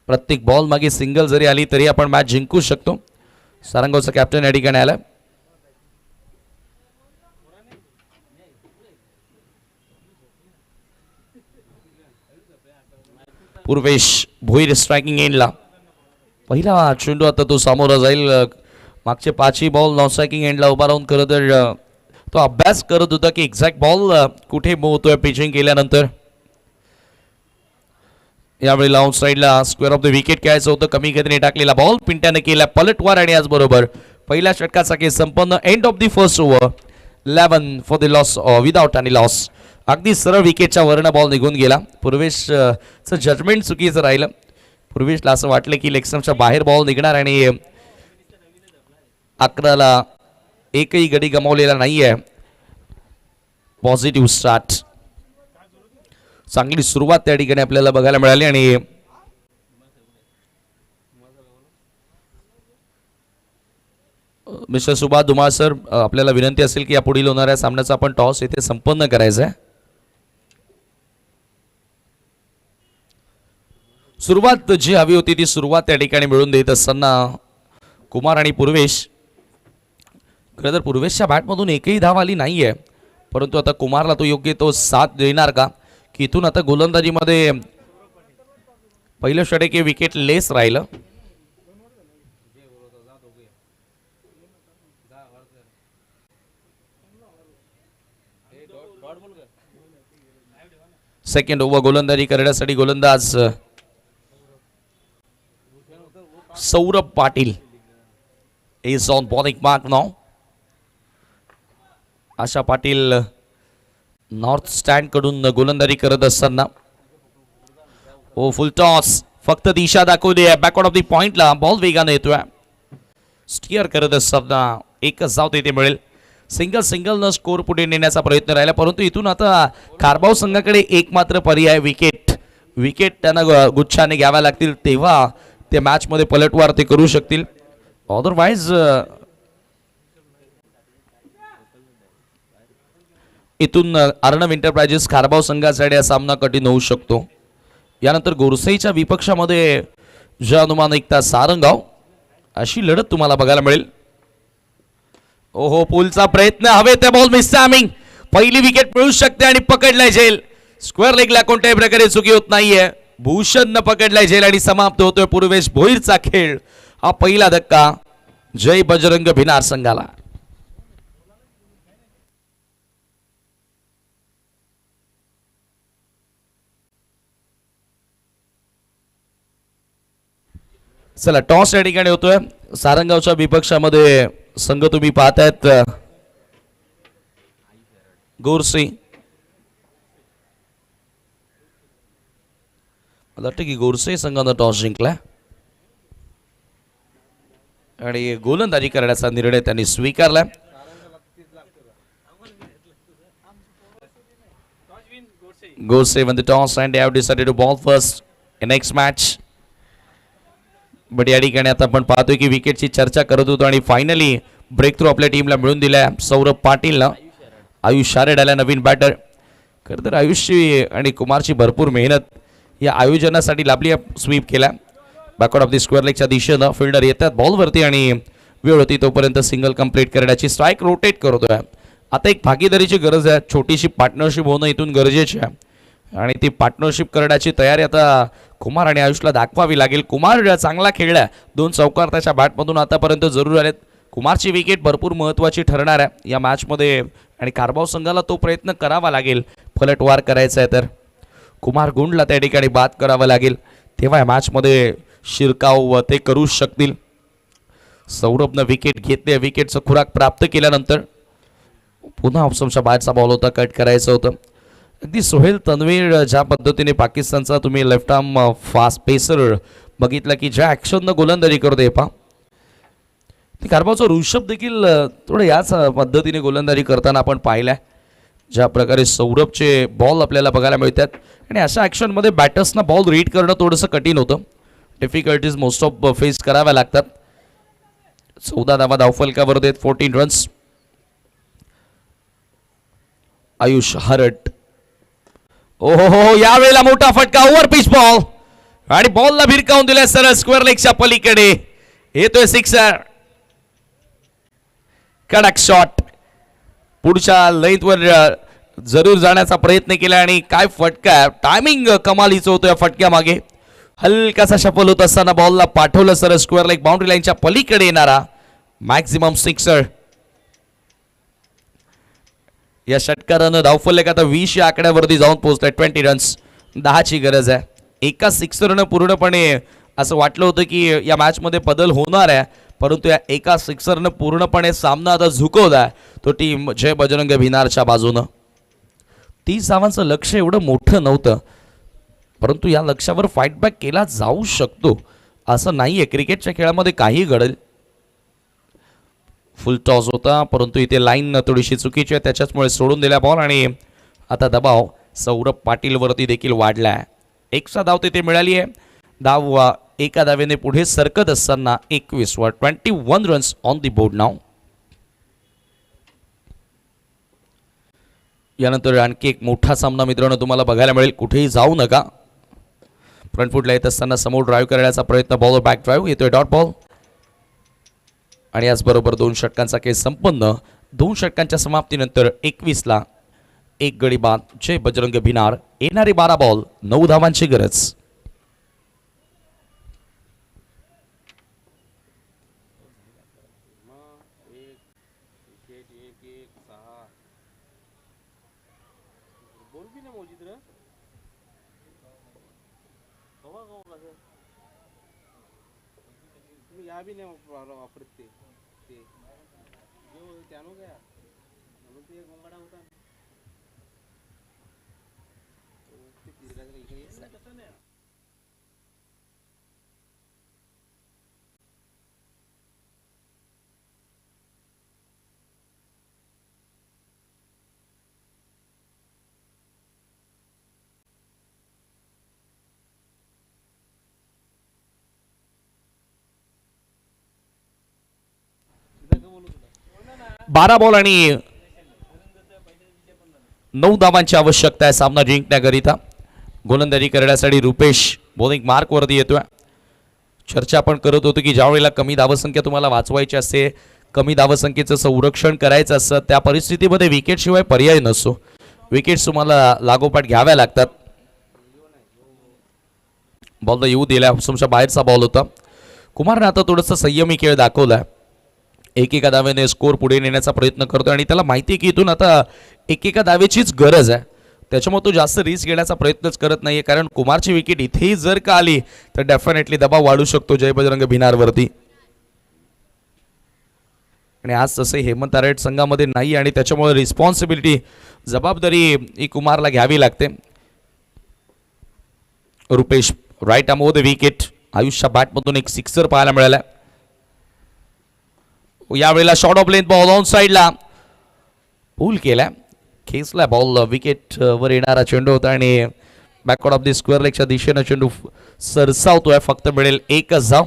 प्रत्येक बॉल मागे सिंगल जरी आली तरी आपण मॅच जिंकू शकतो. सारंगावचा कॅप्टन या ठिकाणी आला. पूर्वेश भोईर स्ट्रायकिंग एंडला. पहिला चेंडू आता तो सामोरा जाईल. मागचे 5ही बॉल नॉन स्ट्रायकिंग एंडला उभा राहून खरं तर तो अभ्यास करत होता की एक्झॅक्ट बॉल कुठे मूव्ह होतोय पिचिंग केल्यानंतर. यावेळी लाऊन साईडला स्क्वेअर ऑफ द विकेट खेळायचं होतं. कमी गतीने टाकलेला बॉल पिंट्याने केला पलटवार आणि याचबरोबर पहिल्या षटकाचा खेळ संपन्न. End of the first over 11 for the loss without आणि लॉस. अगदी सरळ विकेटच्या वरनं बॉल निघून गेला. पूर्वेशचं जजमेंट चुकीचं राहिलं. पूर्वेशला असं वाटलं की लेगस्टम्पच्या बाहेर बॉल निघणार आणि 11ला एकही गडी गमावलेला नाहीये. पॉझिटिव्ह स्टार्ट, चांगली सुरुवात त्या ठिकाणी आपल्याला बघायला मिळाली. आणि मिस्टर सुभाष धुमाळ सर, आपल्याला विनंती असेल की यापुढील होणाऱ्या सामन्याचा आपण टॉस येथे संपन्न करायचा आहे. सुरुवात जी हवी होती ती सुरुवात त्या ठिकाणी मिळून देत असताना कुमार आणि पूर्वेश, खरं तर पूर्वेशच्या बॅटमधून एकही धाव आली नाहीये, परंतु आता कुमारला तो योग्य तो साथ देणार का, की इथून आता गोलंदाजीमध्ये पहिलं षटक हे विकेट लेस राहिलं. सेकंड ओव्हर गोलंदाजी करण्यासाठी गोलंदाज Saurabh Patil is on bowling mark now. Asha Patil north stand कडून गोलंदाजी करत असताना ओ फुल टॉस, फक्त दिशा दाखवली आहे बॅकवर्ड ऑफ द पॉइंटला. बॉल वेगाने येतोय. स्टिअर करत असताना एकच धाव तिथे मिळेल. सिंगल न स्कोर पुढे नेण्याचा प्रयत्न राहिला, परंतु इथून आता कारभाव संघाकडे एक मात्र पर्याय विकेट त्यांना गुच्छाने घ्याव्या लागतील, तेव्हा ते मॅच मध्ये पलटवार ते करू शकतील. अदरवाईज इथून अर्णव एंटरप्राइजेस कारभाव संघासाठी हा सामना कठीण होऊ शकतो. यानंतर गोरसेच्या विपक्षामध्ये जय हनुमान एकता सारंगाव अशी लढत तुम्हाला बघायला मिळेल. ओहो, पुलचा प्रयत्न, हवे त्या बॉल मिस टायमिंग. पहिली विकेट मिळू शकते आणि पकडलाय झेल. स्क्वेअर लेगला कोणत्याही प्रकारे चुकी होत नाहीये. भूषण न पकडलाय झेल आणि समाप्त होतोय पूर्वेश भोईरचा खेळ. हा पहिला धक्का जय बजरंग भिनार संघाला. चला, टॉस या ठिकाणी होतोय. सारंगावच्या विपक्षामध्ये संघ तुम्ही पाहतायत गोरसे. मला वाटतं की गोरसे संघानं टॉस जिंकला आणि गोलंदाजी करण्याचा निर्णय त्यांनी स्वीकारला. Gorse won the toss and they have decided to ball first in next match. But या ठिकाणी आता आपण पाहतोय की विकेटची चर्चा करत होतो आणि फायनली ब्रेक थ्रू आपल्या टीमला मिळून दिलाय सौरभ पाटीलनं. आयुष शारेड आला नवीन बॅटर. खरं तर आयुषची आणि कुमारची भरपूर मेहनत या आयोजनासाठी लाभली. स्वीप केला बॅकवर्ड ऑफ द स्क्वेअर लेगच्या दिशेनं. फिल्डर येतात बॉलवरती आणि वेळ होती तोपर्यंत सिंगल कंप्लीट करण्याची. स्ट्राईक रोटेट करतोय. आता एक भागीदारीची गरज आहे. छोटीशी पार्टनरशिप होणं इथून गरजेची आहे आणि ती पार्टनरशिप करण्याची तयारी आता कुमार आणि आयुषला दाखवावी लागेल. कुमार चांगला खेळला. 2 चौकार त्याच्या बॅटमधून आतापर्यंत जरूर आलेत. कुमारची विकेट भरपूर महत्त्वाची ठरणार आहे या मॅचमध्ये आणि कारभाव संघाला तो प्रयत्न करावा लागेल. पलटवार करायचा आहे तर कुमार गुंडला त्या ठिकाणी बाद करावं लागेल, तेव्हा या मॅचमध्ये शिरकाव ते करू शकतील. सौरभनं विकेट घेतली. विकेटचं खुराक प्राप्त केल्यानंतर पुन्हा ऑप्शनच्या बाहेरचा बॉल होता, कट करायचं होतं. अगदी सोहेल तन्वीर ज्या पद्धतीने पाकिस्तानचा तुम्ही लेफ्ट आर्म फास्ट पेसर बघितला की ज्या ॲक्शननं गोलंदाजी करते पहा, ती कारभावचा ऋषभ देखील थोडं याच पद्धतीने गोलंदाजी करताना आपण पाहिलंय. ज्या प्रकारे सौरभचे बॉल आपल्याला बघायला मिळतात आणि अशा ॲक्शनमध्ये बॅटर्सना बॉल रीड करणं थोडंसं कठीण होतं. डिफिकल्टीज मोस्ट ऑफ फेस कराव्या लागतात. 14 धावा धावफलकावर देत 14 रन्स. आयुष हरट, ओहो, यावेळेला मोठा फटका, ओव्हर पिच बॉल आणि बॉलला भिरकावून दिलाय सरळ स्क्वेअर लेगच्या पलीकडे. येतोय सिक्सर. कडक शॉट, पुढच्या लेंथवर जरूर जाण्याचा प्रयत्न केला आणि काय फटका. टायमिंग कमालीचं होतं या फटक्या मागे. हलकासा शफल होत असताना बॉलला पाठवलं सरळ स्क्वेअर लेग बाउंड्री लाईनच्या पलीकडे येणारा मॅक्झिमम सिक्सर. या षटकारानं धावफलक आता 20 या आकड्यावरती जाऊन पोहोचलाय. 20 रन्स, 10ची गरज आहे. एका सिक्सरनं पूर्णपणे असं वाटलं होतं की या मॅचमध्ये बदल होणार आहे, परंतु या एका सिक्सरनं पूर्णपणे सामना आता झुकवला तो टीम जय बजरंग भिनारच्या बाजूनं. 30 धावांचं लक्ष एवढं मोठं नव्हतं, परंतु या लक्ष्यावर फाईटबॅक केला जाऊ शकतो असं नाही आहे. क्रिकेटच्या खेळामध्ये काही घडेल. फुल टॉस होता, परंतु इथे लाईन थोडीशी चुकीची आहे, त्याच्याचमुळे सोडून दिला बॉल आणि आता दबाव सौरभ पाटीलवरती देखील वाढला आहे. एकचा धाव तिथे मिळाली आहे. धाव एका धावेने पुढे सरकत असताना 21 वर 21 रन्स ऑन दी बोर्ड नाव. यानंतर आणखी एक मोठा सामना मित्रांनो तुम्हाला बघायला मिळेल. कुठेही जाऊ नका. फ्रंट फुटला येत असताना समोर ड्राईव्ह करण्याचा प्रयत्न, बॉल बॅक ड्राईव्ह येतोय, डॉट बॉल. आणि याचबरोबर 2 षटकांचा खेळ संपन्न. 2 षटकांच्या समाप्तीनंतर 21ला 1 गडी बाद जय बजरंग भिनार. येणारे 12 बॉल 9 धावांची गरज. बारा बॉल आणि 9 धावांची आवश्यकता आहे सामना जिंकण्याकरिता. गोलंदाजी करण्यासाठी रुपेश बॉलिंग मार्क वरती येतोय. चर्चा आपण करत होतो की ज्या वेळेला कमी धावसंख्या तुम्हाला वाचवायची असते, कमी धावसंख्येचं संरक्षण करायचं असतं, त्या परिस्थितीमध्ये विकेट शिवाय पर्याय नसतो. विकेट्स तुम्हाला लागोपाठ घ्याव्या लागतात. बॉल येऊ दिला, तुमच्या बाहेरचा बॉल होता. कुमारने आता थोडंसं संयमी खेळ दाखवलाय. एकेका धावेने स्कोर पुढे नेण्याचा प्रयत्न करतोय आणि त्याला माहिती आहे की इथून आता एकेका धावेचीच गरज आहे. त्याच्यामुळे तो जास्त रिस्क घेण्याचा प्रयत्नच करत नाहीये, कारण कुमारची विकेट इथेही जर का आली तर डेफिनेटली दबाव वाढू शकतो जय बजरंग भिनारवरती. आणि आज तसे हेमंत आरेड संघामध्ये नाही आणि त्याच्यामुळे रिस्पॉन्सिबिलिटी, जबाबदारी ही कुमारला घ्यावी लागते. Rupesh right arm the wicket. आयुषच्या बॅटमधून एक सिक्सर पाहायला मिळाला. यावेळेला short of length ball on साईडला पूल केला, खेचला बॉल. विकेट वर येणारा चेंडू होता आणि बॅकवर्ड ऑफ दी स्क्वेअर लेगच्या दिशेनं चेंडू सरसावतोय. फक्त मिळेल 1च धाव.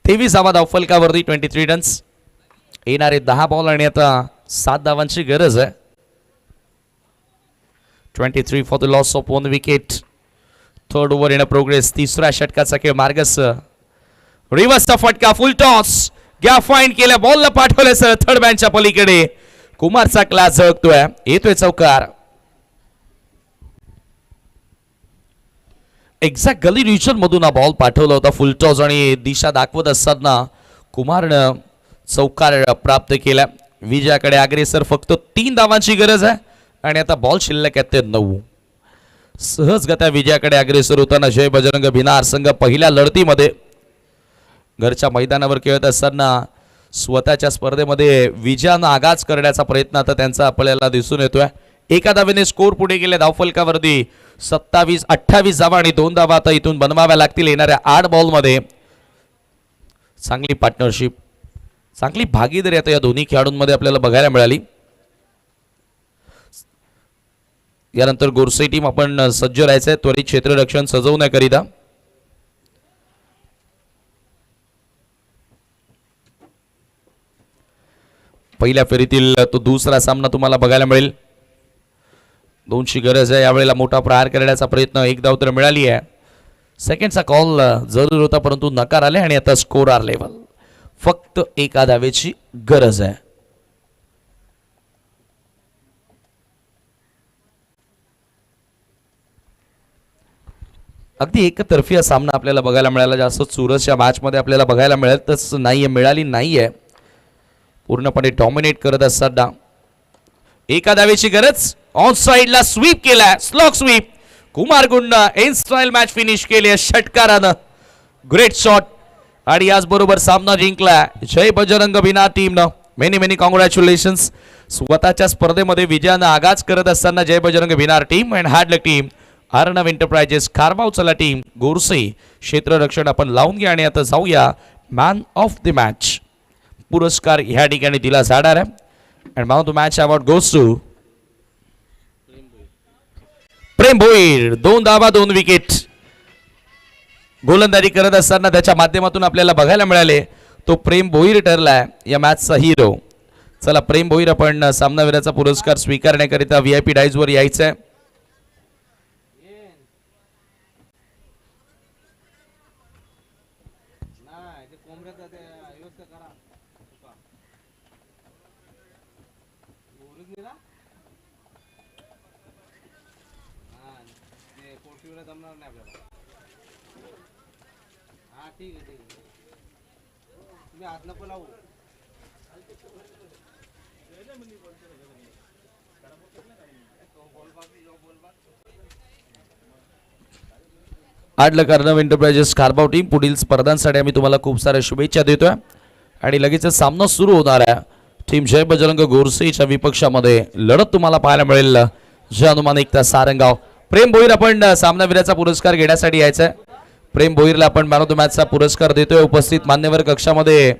तेवीसावा धाव फलकावरती 23 रन्स. येणारे 10 बॉल आणि आता 7 धावांची गरज आहे. 23 for the loss of 1 wicket. Third over in progress. तिसऱ्या षटकाचा खेळ मार्गस. रिव्हर्सचा फटका, फुल टॉस, घ्या फाईन केल्या, बॉलला पाठवले सर थर्ड बॅनच्या पलीकडे. कुमारचा क्लास झळकतोय, येतोय चौकार. एक्झॅक्ट गली रिजन मधून हा बॉल पाठवला होता फुल टॉस आणि दिशा दाखवत असताना कुमारनं चौकार प्राप्त केला. विजयाकडे अग्रेसर. फक्त 3 धावांची गरज आहे आणि आता बॉल शिल्लक आहेत ते 9. सहजगत्या विजयाकडे अग्रेसर होताना जय बजरंग भिनार संघ पहिल्या लढतीमध्ये घरच्या मैदानावर खेळत असताना स्वतःच्या स्पर्धेमध्ये विजयानं आगाज करण्याचा प्रयत्न आता त्यांचा आपल्याला दिसून येतोय. एका धावेने स्कोर पुढे गेले धावफलकावरती 27-28 धावा आणि 2 धावा आता इथून बनवाव्या लागतील येणाऱ्या 8 बॉलमध्ये. चांगली पार्टनरशिप, चांगली भागीदारी आता या दोन्ही खेळाडूंमध्ये आपल्याला बघायला मिळाली. यानंतर गोरसे टीम आपण सज्ज राहायचंय त्वरित क्षेत्ररक्षण सजवण्याकरिता. पहिल्या फेरीतील तो दुसरा सामना तुम्हाला बघायला मिळेल. 2ची गरज आहे यावेळेला. मोठा प्रहार करण्याचा प्रयत्न, 1 धाव तर मिळाली आहे. सेकंडचा कॉल जरूर होता परंतु नकार आले आणि आता स्कोर आर लेवल. फक्त 1 धावेची गरज आहे. अगदी एकतर्फी हा सामना आपल्याला बघायला मिळाला. जास्त चुरस या मॅचमध्ये आपल्याला बघायला मिळतच मिळाली नाहीये. पूर्णपणे डॉमिनेट करत असताना एका धावेची गरज. ऑन साइडला स्वीप केलाय, स्लॉक स्वीप. कुमार गुंडा इन स्टाईल मॅच फिनिश केली आहे षटकारानं. ग्रेट शॉट आणि याचबरोबर सामना जिंकला जय बजरंग भिनार टीमनं. Many many congratulations. स्वतःच्या स्पर्धेमध्ये विजयानं आगाज करत असताना Jai Bajrang Bhinar team and hard luck team, Arnav enterprises, Kharbav चला टीम, गोरसे क्षेत्ररक्षण आपण लावून घ्या. आणि आता जाऊया मॅन ऑफ द मॅच. पुरस्कार ह्या ठिकाणी दिला जाणार आहे. And man of the match award goes to Prem Bhoir. 2 धावा 2 विकेट गोलंदाजी करत असताना त्याच्या माध्यमातून आपल्याला बघायला मिळाले. तो प्रेम भोईर ठरलाय या मॅचचा हिरो. चला प्रेम भोईर, आपण सामनावीराचा पुरस्कार स्वीकारण्याकरिता VIP डायज वर यायचंय. हार्डलक अर्णव एंटरप्राइजेस खारबाव टीम, पुढील स्पर्धांसाठी आम्ही तुम्हाला खूप साऱ्या शुभेच्छा देतोय. आणि लगेच सामना सुरू होणार आहे. टीम जय बजरंग गोरसेच्या विपक्षामध्ये लढत तुम्हाला पाहायला मिळेल जय हनुमान एकता सारंगाव. प्रेम भोईर, आपण सामनावीराचा पुरस्कार घेण्यासाठी यायचंय. प्रेम भोईरला आपण मॅन ऑफ द मॅचचा पुरस्कार देतोय. उपस्थित मान्यवर कक्षामध्ये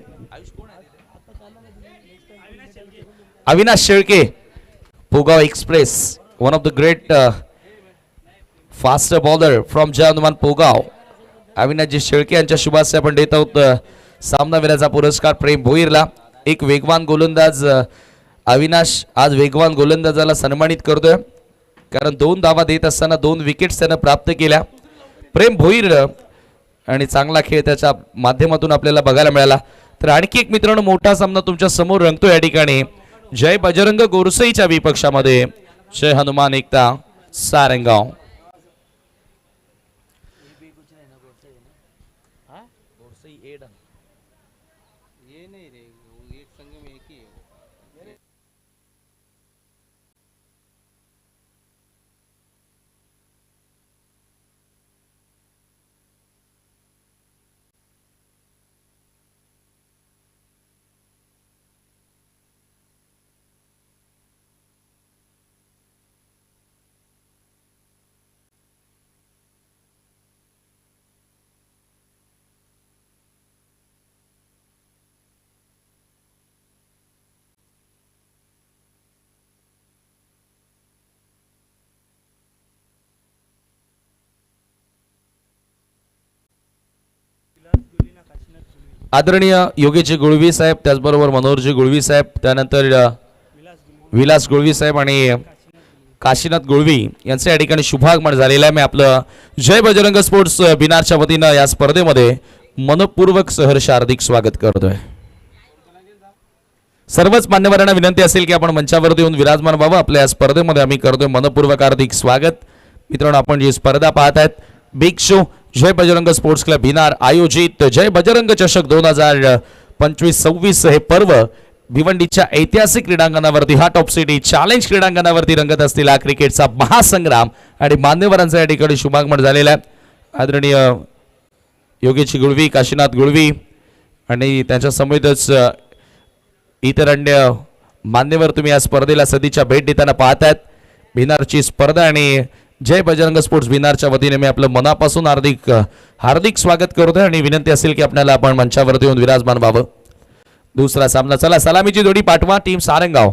Avinash Shelke, Pogaon express, one of the great fast bowler from Jai Hanuman Pogaon, अविनाशजी शेळके यांच्या शुभाशय आपण देत आहोत सामनावीराचा पुरस्कार प्रेम भोईरला. एक वेगवान गोलंदाज अविनाश आज वेगवान गोलंदाजाला सन्मानित करतोय, कारण 2 धावा देत असताना 2 विकेट्स त्यानं प्राप्त केल्या. प्रेम भोईर आणि चांगला खेळ त्याच्या माध्यमातून आपल्याला बघायला मिळाला. तर आणखी एक मित्रांनो मोठा सामना तुमच्या समोर रंगतो या ठिकाणी जय बजरंग गोरसेच्या विपक्षामध्ये जय हनुमान एकता सारंगाव. आदरणीय योगेशजी गुळवी साहेब, त्याचबरोबर मनोहरजी गुळवी साहेब, त्यानंतर विलास गुळवी साहेब आणि काशीनाथ गुळवी यांचे या ठिकाणी शुभागमन झालेलं आहे. मी आपलं जय बजरंग स्पोर्ट्स बिनारच्या वतीनं या स्पर्धेमध्ये मनपूर्वक सहर्ष हार्दिक स्वागत करतोय. सर्वच मान्यवरांना विनंती असेल की आपण मंचावरती येऊन विराजमान व्हावं. आपल्या या स्पर्धेमध्ये आम्ही करतोय मनपूर्वक हार्दिक स्वागत. मित्रांनो, आपण जी स्पर्धा पाहत आहेत बिग शो जय बजरंग स्पोर्ट्स क्लब भिनार आयोजित जय बजरंग चषक 2025-26 हे पर्व भिवंडीच्या ऐतिहासिक क्रीडांगणावरती हा टॉप सिटी चॅलेंज क्रीडांगणावरती रंगत असलेला क्रिकेटचा महासंग्राम आणि मान्यवरांचा या ठिकाणी शुभागमन झालेला आहे. आदरणीय योगेशजी गुळवी, काशीनाथ गुळवी आणि त्यांच्या समेतच इतर अन्य मान्यवर तुम्ही या स्पर्धेला सदिच्छा भेट देताना पाहतात. भिनारची स्पर्धा आणि जय बजरंग स्पोर्ट्स भिनारच्या वतीने मी आपलं मनापासून हार्दिक स्वागत करतोय आणि विनंती असेल की आपल्याला आपण मंचावरती येऊन विराजमान व्हावं. दुसरा सामना, चला सलामीची जोडी पाठवा टीम सारंगाव.